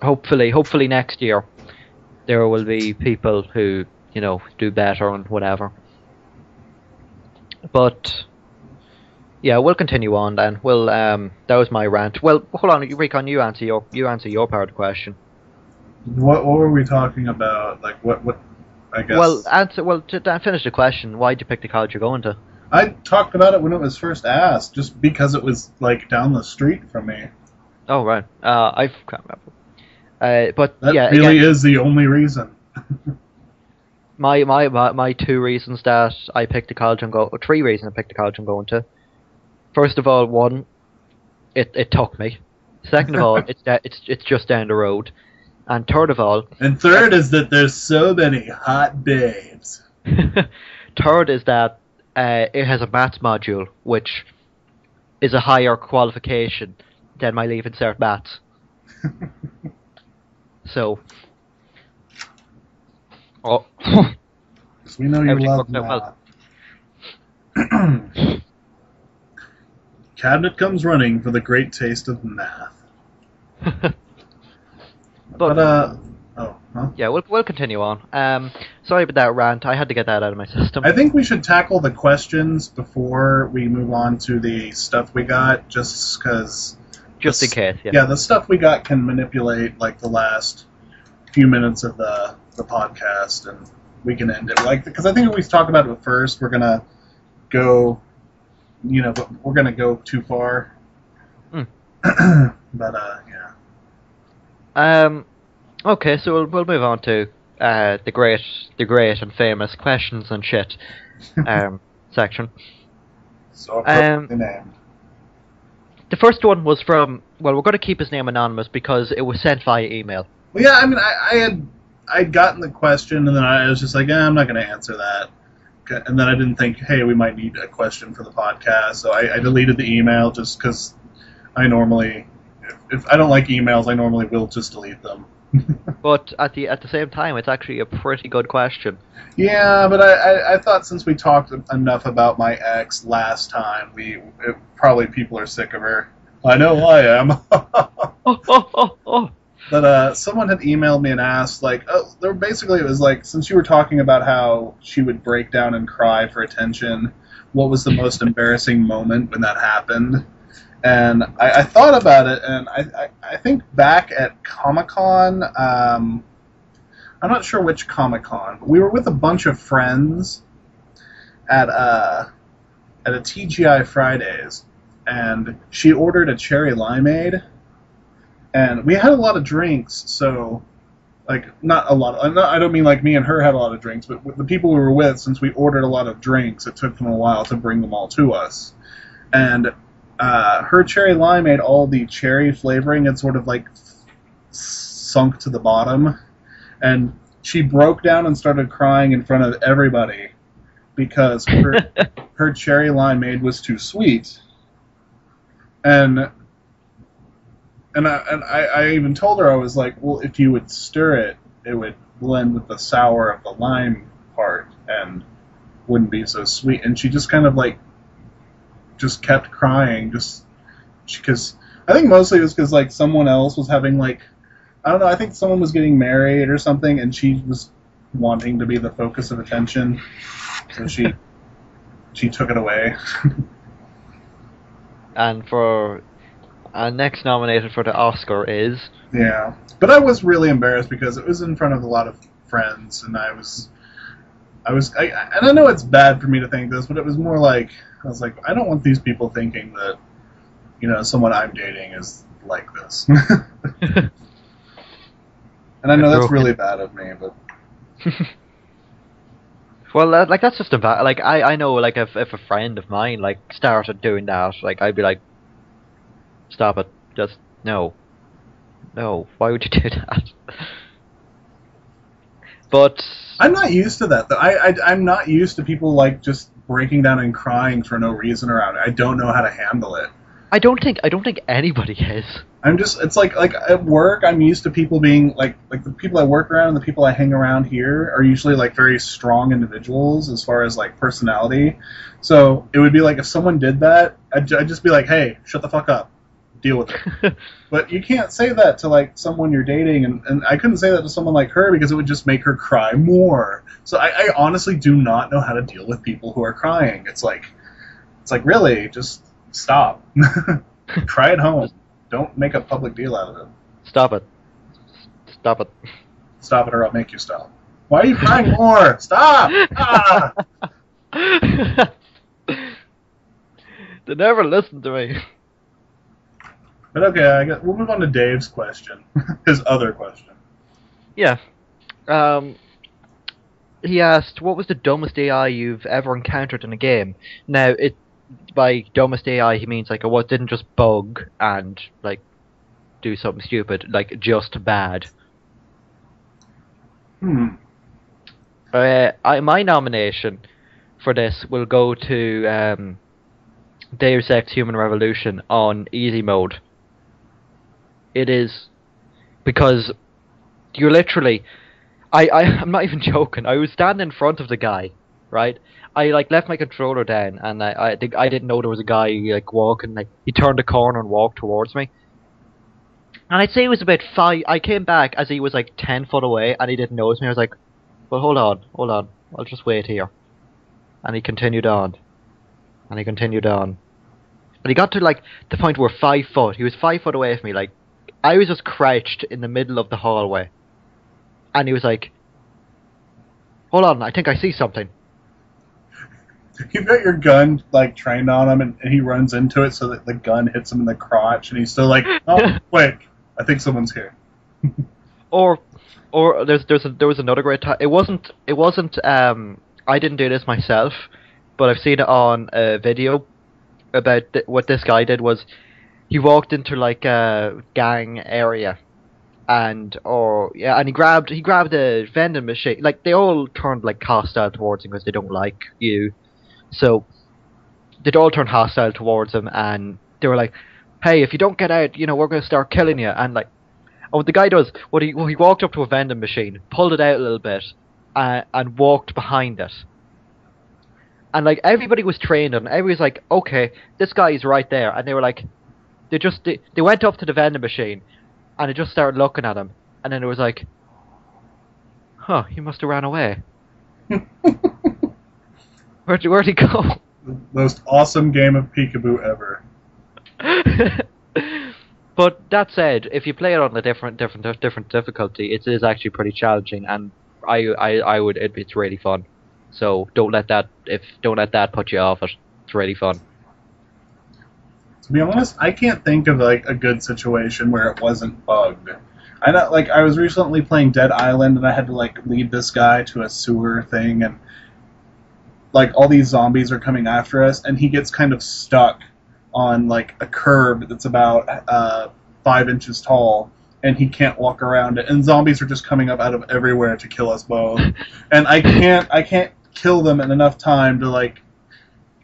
hopefully next year, there will be people who do better and whatever. But yeah, we'll continue on then. We'll that was my rant. Well, hold on, Recon, you answer your part of the question. What were we talking about? Like what I guess. Well, to finish the question, why'd you pick the college you're going to? I talked about it when it was first asked, just because it was like down the street from me. Oh right, I can't remember. But that yeah, really is the only reason. My 2 reasons that I picked the college or 3 reasons I picked the college I'm going to. First of all, one, it took me. Second of all, it's just down the road. And third of all... And third is that there's so many hot babes. Third is that it has a maths module, which is a higher qualification than my Leaving Cert maths. So, so we know you everything love worked out math. Cabinet comes running for the great taste of math. but Yeah, we'll continue on. Sorry about that rant. I had to get that out of my system. I think we should tackle the questions before we move on to the stuff we got, just because. Just in case, yeah. Yeah, the stuff we got can manipulate like the last few minutes of the podcast, and we can end it because I think if we talk about it first, we're gonna go, we're gonna go too far. But yeah. Okay, so we'll move on to the great and famous questions and shit section. So appropriately named. The first one was from, well, we're going to keep his name anonymous because it was sent via email. Well, yeah, I mean, I'd gotten the question, and then I was just like, I'm not going to answer that. And then I didn't think, hey, we might need a question for the podcast, so I deleted the email just because I normally, if I don't like emails, I normally will just delete them. But at the same time, it's actually a pretty good question. Yeah, but I thought since we talked enough about my ex last time, probably people are sick of her. I know I am. But someone had emailed me and asked, basically it was like, since you were talking about how she would break down and cry for attention, what was the most embarrassing moment when that happened? And I thought about it, and I think back at Comic-Con, I'm not sure which Comic-Con, but we were with a bunch of friends at a TGI Fridays, and she ordered a cherry limeade, and we had a lot of drinks, so, not a lot, I don't mean like me and her had a lot of drinks, but with the people we were with, since we ordered a lot of drinks, it took them a while to bring them all to us. And her cherry limeade, all the cherry flavoring had sort of sunk to the bottom, and she broke down and started crying in front of everybody because her cherry limeade was too sweet. And I even told her, I was like, well, if you would stir it, it would blend with the sour of the lime part and wouldn't be so sweet. And she just kind of just kept crying, because I think mostly it was because someone else was having I don't know, I think someone was getting married or something, and she was wanting to be the focus of attention, so she took it away. And for next nominated for the Oscar is, yeah, but I was really embarrassed because it was in front of a lot of friends, and I know it's bad for me to think this, but it was more I was like, I don't want these people thinking that, someone I'm dating is like this. And I know that's really bad of me, but... Well, that's just about, I know, if a friend of mine, started doing that, I'd be like, stop it, just, no, why would you do that? But... I'm not used to that, though. I'm not used to people, just breaking down and crying for no reason around it. I don't know how to handle it. I don't think anybody is. I'm just, it's like at work, I'm used to people being, the people I work around and the people I hang around here are usually, very strong individuals as far as, personality. So it would be if someone did that, I'd just be like, hey, shut the fuck up. Deal with it. But you can't say that to someone you're dating, and I couldn't say that to someone like her because it would just make her cry more. So I honestly do not know how to deal with people who are crying. It's really, just stop. Cry at home. Don't make a public deal out of it. Stop it. Stop it. Stop it or I'll make you stop. Why are you crying more? Stop! Ah! They never listen to me. But okay, we'll move on to Dave's question. His other question. Yeah. He asked, what was the dumbest AI you've ever encountered in a game? Now, by dumbest AI, he means, what didn't just bug and, do something stupid, just bad. My My nomination for this will go to Deus Ex Human Revolution on easy mode. It is because you're literally... I'm not even joking. I was standing in front of the guy, right? I like left my controller down, and I didn't know there was a guy like walking. Like he turned a corner and walked towards me, and I'd say he was about 5. I came back as he was like 10 foot away, and he didn't notice me. I was like, "Well, hold on. I'll just wait here." And he continued on, and he continued on, and he got to like the point where 5 foot. He was 5 foot away from me. Like I was just crouched in the middle of the hallway. And he was like, "Hold on, I think I see something." You've got your gun like trained on him, and he runs into it so that the gun hits him in the crotch, and he's still like, "Oh, quick! I think someone's here." or there was another great time. It wasn't. I didn't do this myself, but I've seen it on a video about what this guy did. Was he walked into like a gang area. And he grabbed a vending machine. Like they all turned like hostile towards him because they don't like you. So they'd all turn hostile towards him, and they were like, "Hey, if you don't get out, we're gonna start killing you." And like, what the guy does, he walked up to a vending machine, pulled it out a little bit, and walked behind it. And like everybody was trained on, everybody was like, "Okay, this guy is right there," and they were like, they went up to the vending machine. And I just started looking at him, and then it was like, "Huh, he must have ran away." Where'd he go? The most awesome game of peekaboo ever. But that said, if you play it on a different difficulty, it is actually pretty challenging, and it's really fun. So don't let that put you off it. It's really fun. To be honest, I can't think of like a good situation where it wasn't bugged. I know, like I was recently playing Dead Island, and I had to like lead this guy to a sewer thing, and like all these zombies are coming after us, and he gets kind of stuck on like a curb that's about 5 inches tall, and he can't walk around it, and zombies are just coming up out of everywhere to kill us both, and I can't kill them in enough time to like.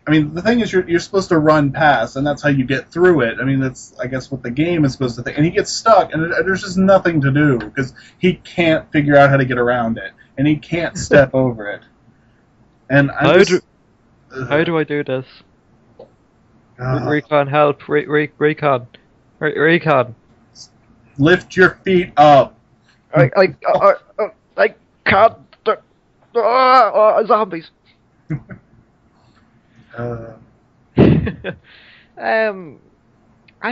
I mean, the thing is, you're supposed to run past, and that's how you get through it. I mean, that's, I guess, what the game is supposed to think. And he gets stuck, and there's just nothing to do, because he can't figure out how to get around it, and he can't step over it. And how do I do this? Recon, help! Recon! Lift your feet up! I can't... zombies! I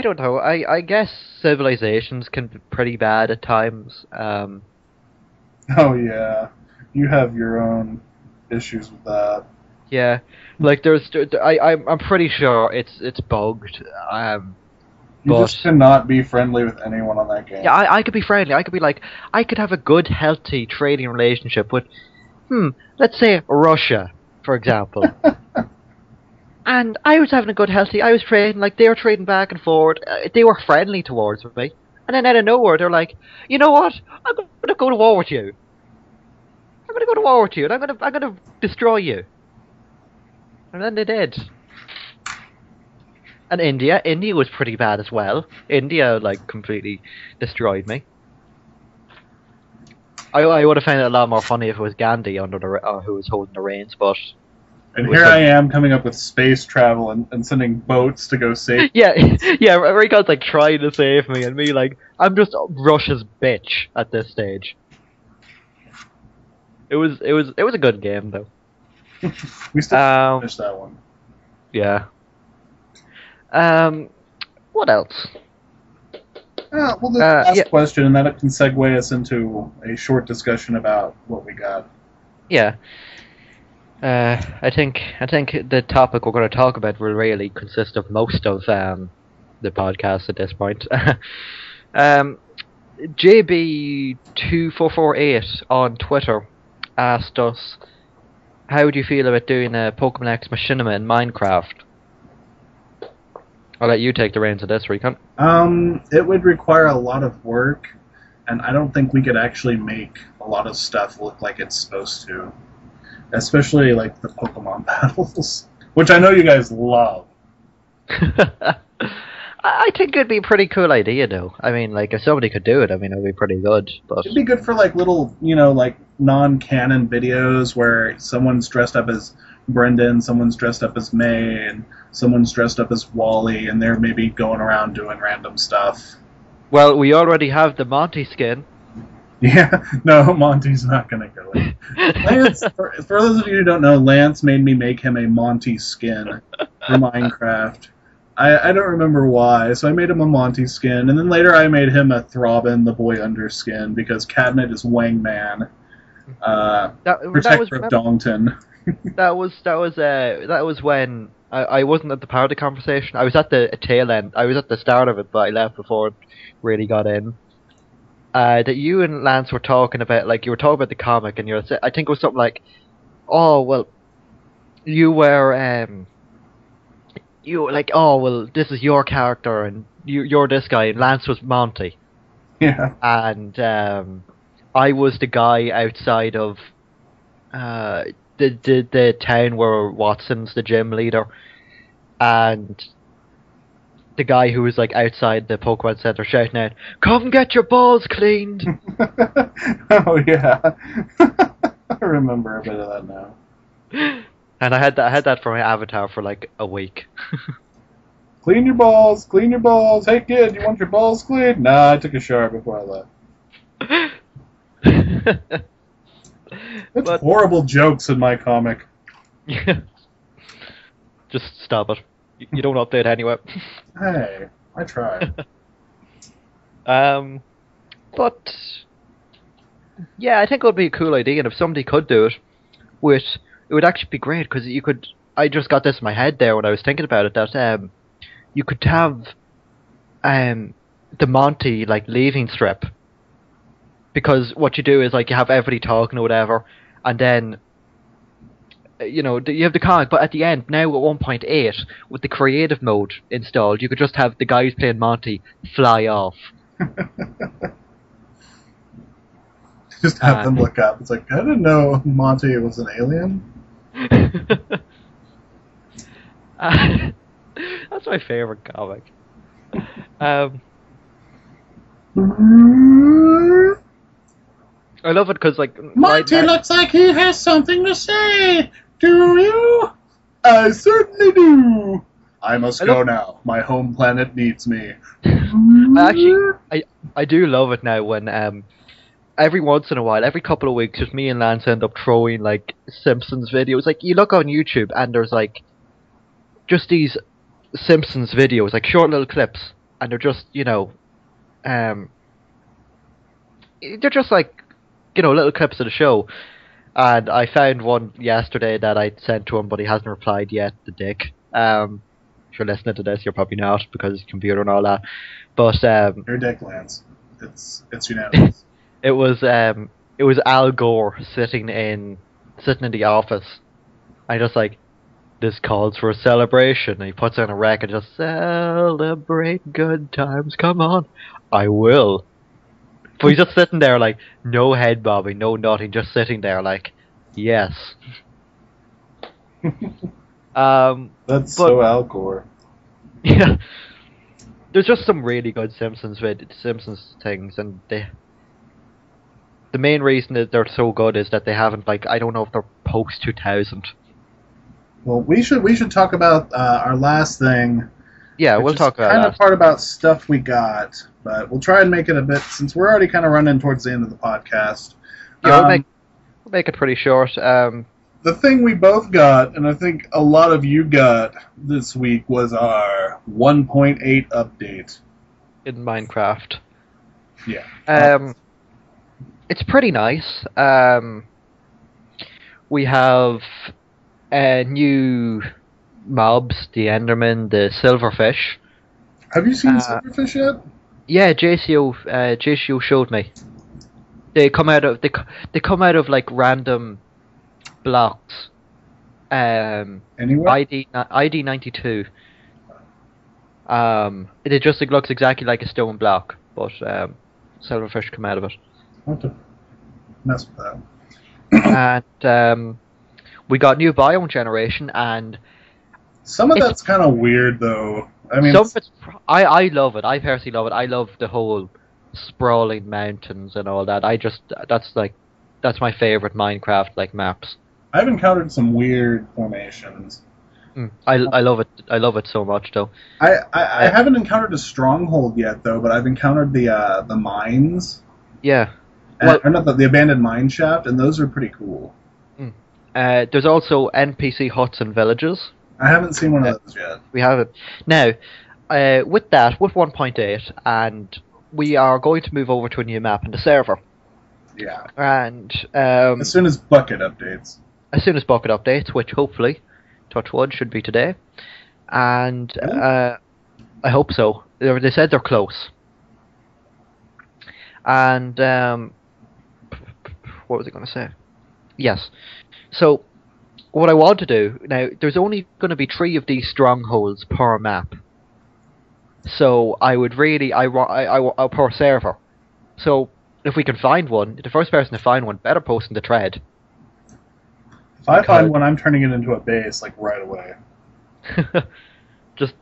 don't know. I guess Civilizations can be pretty bad at times. Oh yeah, you have your own issues with that. Yeah, like I'm pretty sure it's bugged. You just cannot be friendly with anyone on that game. Yeah, I could be friendly. I could be like, I could have a good, healthy trading relationship with, let's say Russia, for example. And I was having a good, healthy... I was trading, like, they were trading back and forward. They were friendly towards me. And then out of nowhere, they're like, "You know what? I'm going to go to war with you. I'm going to go to war with you, and I'm going to destroy you." And then they did. And India was pretty bad as well. India, like, completely destroyed me. I would have found it a lot more funny if it was Gandhi who was holding the reins, but... And here I am coming up with space travel and sending boats to go save. Yeah, Rico's like trying to save me, and me like, I'm just Russia's bitch at this stage. It was a good game though. We still finished that one. Yeah. What else? Well, the last question, and that can segue us into a short discussion about what we got. Yeah. I think the topic we're going to talk about will really consist of most of the podcast at this point. JB2448 on Twitter asked us, "How would you feel about doing a Pokemon X Machinima in Minecraft?" I'll let you take the reins of this, Recon. It would require a lot of work, and I don't think we could actually make a lot of stuff look like it's supposed to. especially like the Pokemon battles, which I know you guys love. I think it'd be a pretty cool idea, though. I mean, like, if somebody could do it, I mean, it'd be pretty good. But It'd be good for like little, like non-canon videos where someone's dressed up as Brendan, someone's dressed up as May, and someone's dressed up as Wally, and they're maybe going around doing random stuff. well, we already have the Monty skin. Yeah, no, Monty's not gonna go in. Lance, for those of you who don't know, Lance made me make him a Monty skin for Minecraft. I don't remember why, so I made him a Monty skin, and then later I made him a Throbbin, the Boy Under skin, because Catnip is Wangman, protector of Dongton. That was when I wasn't at the part of the conversation. I was at the tail end. I was at the start of it, but I left before it really got in. That you and Lance were talking about, like, you were talking about the comic, and I think it was something like, oh well, you were oh well, this is your character, and you're this guy, and Lance was Monty. Yeah. And I was the guy outside of the town where Watson's the gym leader, and the guy who was like outside the Pokemon Center shouting out, "Come get your balls cleaned!" Oh yeah, I remember a bit of that now. And I had that for my avatar for like a week. Clean your balls, clean your balls. Hey kid, you want your balls cleaned? Nah, I took a shower before I left. That's horrible jokes in my comic. Just stop it. You don't update anyway. Hey, I try. But yeah, I think it would be a cool idea, and if somebody could do it, it would actually be great, because you could. I just got this in my head there when I was thinking about it, that you could have the Monty like leaving strip, because what you do is like you have everybody talking or whatever, and then you have the comic, but at the end, now at 1.8, with the creative mode installed, you could just have the guy who's playing Monty fly off. Just have them look up. It's like, I didn't know Monty was an alien. That's my favorite comic. I love it because, like, Monty looks like he has something to say. Do you? I certainly do. I must go now. My home planet needs me. I do love it now when every once in a while, every couple of weeks, just me and Lance end up throwing like Simpsons videos. Like, you look on YouTube and there's like just these Simpsons videos, like short little clips, and they're just they're just like little clips of the show. And I found one yesterday that I sent to him, but he hasn't replied yet. The dick. If you're listening to this, you're probably not, because his computer and all that. But your dick, Lance. It's unanimous. It was Al Gore sitting in the office. I just like, this calls for a celebration. And he puts on a record and just, celebrate good times. Come on, I will. But he's just sitting there like, no head bobbing, no nothing, just sitting there like, yes. That's so Al Gore. Yeah. There's just some really good Simpsons things, and the main reason that they're so good is that they haven't, like, I don't know if they're post 2000. Well, we should talk about our last thing. Yeah, we'll talk about kind that. of part about stuff we got, but we'll try and make it a bit, since we're already kind of running towards the end of the podcast. Yeah, we'll make it pretty short. The thing we both got, and I think a lot of you got this week, was our 1.8 update. In Minecraft. Yeah. It's pretty nice. We have new mobs, the Enderman, the Silverfish. Have you seen Silverfish yet? Yeah, JCO showed me. They come out of like random blocks. Anywhere? ID 92. It just looks exactly like a stone block, but Silverfish come out of it. I want to mess with that. And We got new biome generation, and some of that's kind of weird, though. I mean, some of it's, I love it. I personally love it. I love the whole sprawling mountains and all that. That's my favorite Minecraft like maps. I've encountered some weird formations. I love it. I love it so much, though. I haven't encountered a stronghold yet, though, but I've encountered the mines. Yeah. Or not the abandoned mine shaft, and those are pretty cool. There's also NPC huts and villages. I haven't seen one of those yet. We have it now. With 1.8, and we are going to move over to a new map in the server. Yeah. And as soon as Bucket updates. As soon as Bucket updates, which hopefully, touch wood, should be today. And I hope so. They said they're close. And what was I going to say? Yes. So what I want to do now, there's only going to be 3 of these strongholds per map. So I would really, I per server. So if we can find one, the first person to find one better post in the thread. If I find one, I'm turning it into a base like right away. Just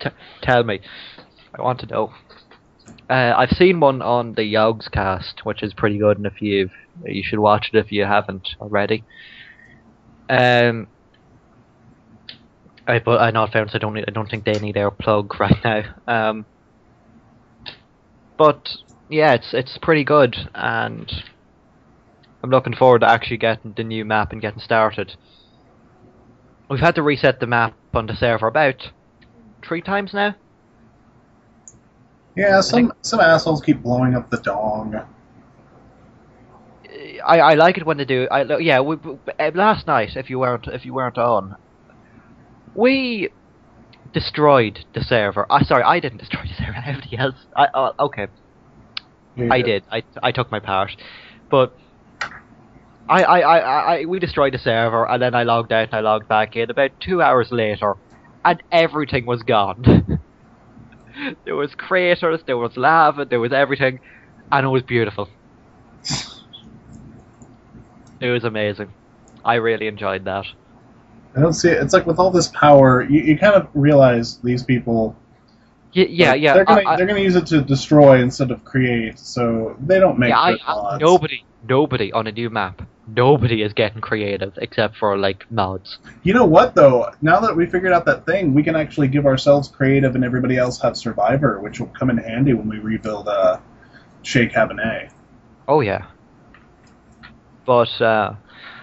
tell me. I want to know. I've seen one on the Yogs cast, which is pretty good, and you should watch it if you haven't already. But I know fairness, I don't think they need our plug right now. But yeah, it's pretty good, and I'm looking forward to actually getting the new map and getting started. We've had to reset the map on the server about 3 times now. Yeah, some assholes keep blowing up the dong. I like it when they do. Last night, if you weren't on, we destroyed the server. Sorry, I didn't destroy the server. Everybody else. Okay. Yeah. I did. I took my part, but we destroyed the server, and then I logged out and I logged back in about 2 hours later, and everything was gone. There was craters, there was lava, there was everything, and it was beautiful. It was amazing. I really enjoyed that. I don't see it. It's like with all this power, you kind of realize these people. Yeah. They're gonna use it to destroy instead of create, so they don't make good mods. Nobody on a new map. Nobody is getting creative except for like mods. You know what though? Now that we figured out that thing, we can actually give ourselves creative and everybody else have survivor, which will come in handy when we rebuild Chez Cabernet. Oh yeah. But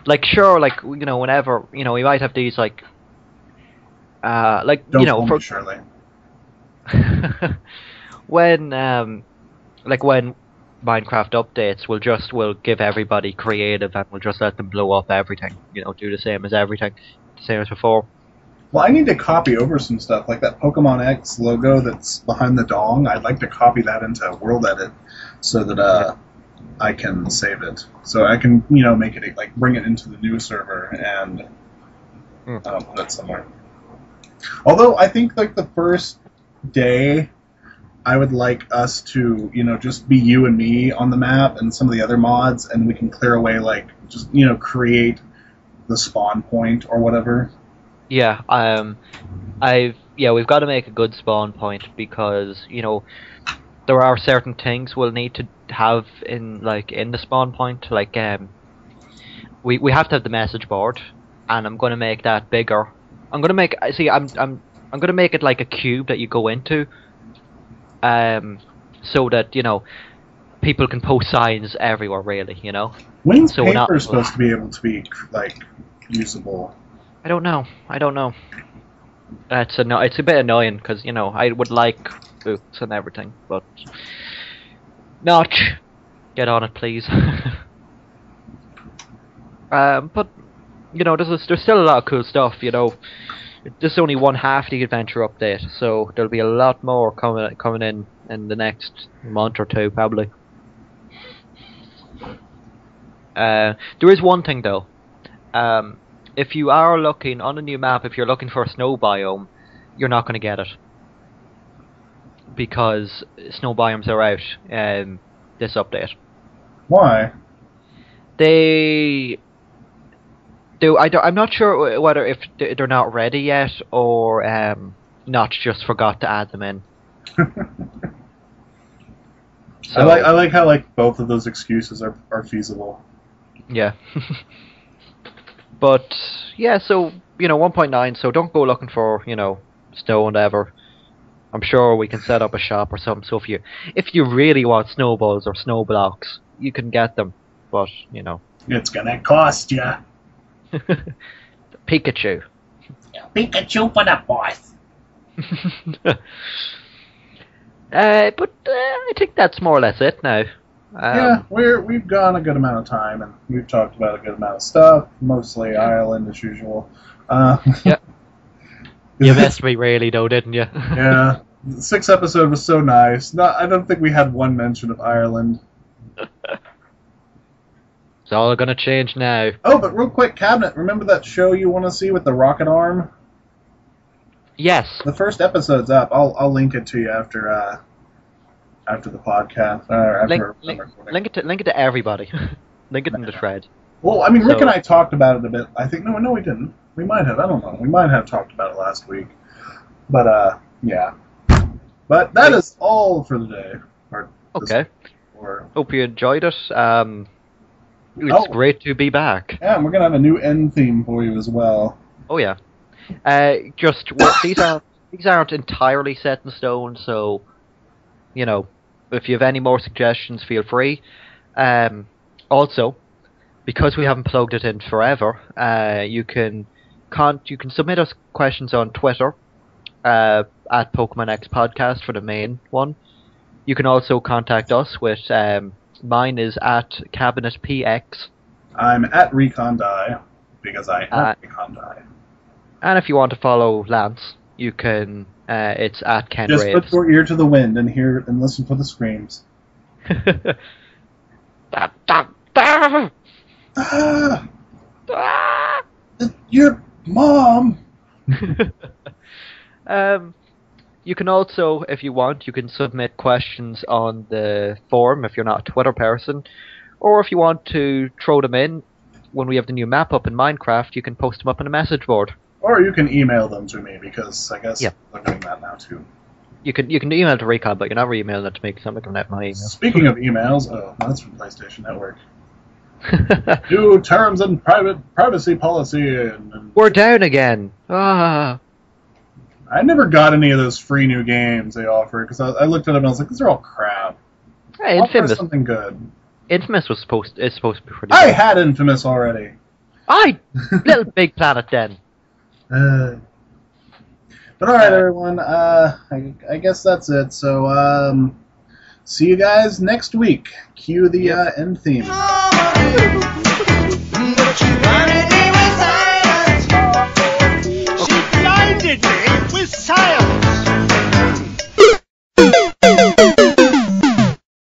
whenever we might have these Don't for Shirley. when Minecraft updates, we'll give everybody creative and we'll just let them blow up everything. Do the same as everything, the same as before. Well, I need to copy over some stuff, like that Pokemon X logo that's behind the dong. I'd like to copy that into World Edit so that I can save it. So I can, make it bring it into the new server and put it somewhere. Although I think the first day, I would like us to, just be you and me on the map and some of the other mods, and we can clear away, create the spawn point or whatever. Yeah, we've got to make a good spawn point because, there are certain things we'll need to have in the spawn point. We have to have the message board, and I'm going to make that bigger. I'm going to make it like a cube that you go into. So that people can post signs everywhere, really. When's paper supposed to be able to be usable? I don't know. It's a bit annoying because I would like boots and everything, but Notch, get on it, please. But there's still a lot of cool stuff. This is only one half the adventure update, so there'll be a lot more coming in the next month or two, probably. There is one thing though. If you are looking on a new map, if you're looking for a snow biome, you're not going to get it because snow biomes are out. This update. Why? They I'm not sure whether if they're not ready yet or Notch just forgot to add them in. So, I like how like both of those excuses are feasible. Yeah. But yeah, so 1.9. So don't go looking for snow and ever. I'm sure we can set up a shop or something. So if you really want snowballs or snow blocks, you can get them. But it's gonna cost you. Pikachu. Pikachu for the boys. But I think that's more or less it now. Yeah, we've gone a good amount of time, and we've talked about a good amount of stuff. Mostly Ireland as usual. Yeah. You missed me really, though, didn't you? Yeah, the 6th episode was so nice. I don't think we had one mention of Ireland. It's all gonna change now. Oh, but real quick, Cabinet, remember that show you want to see with the rocket arm? Yes. The first episode's up. I'll link it to you after the podcast. Link it to everybody. Link it in the thread. Well, I mean, Rick and I talked about it a bit. I think no, we didn't. We might have. I don't know. We might have talked about it last week. But yeah. But that is all for the day. Okay. Hope you enjoyed it. It's great to be back. Yeah, and we're gonna have a new end theme for you as well. Oh yeah. These aren't entirely set in stone, so if you have any more suggestions, feel free. Also, because we haven't plugged it in forever, you can submit us questions on Twitter at Pokemon X Podcast for the main one. You can also contact us with mine is at CabinetPX. I'm at ReconDie because I have ReconDie. And if you want to follow Lance, you can. It's at Ken Just Raves. put your ear to the wind and hear and listen for the screams. Your mom. You can also, if you want, you can submit questions on the forum if you're not a Twitter person, or if you want to throw them in when we have the new map up in Minecraft, you can post them up on a message board. Or you can email them to me because I guess I'm doing that now too. You can email to Recon, but you're never emailing it to me because I'm looking at my email. Speaking of emails, that's from PlayStation Network. New terms and privacy policy. And we're down again. Ah. I never got any of those free new games they offer because I looked at them and I was like, these are all crap. Hey, Infamous. Something good. Infamous is supposed to be pretty good. I had Infamous already. Little Big Planet then. But alright, everyone. I guess that's it. So, see you guys next week. Cue the end theme.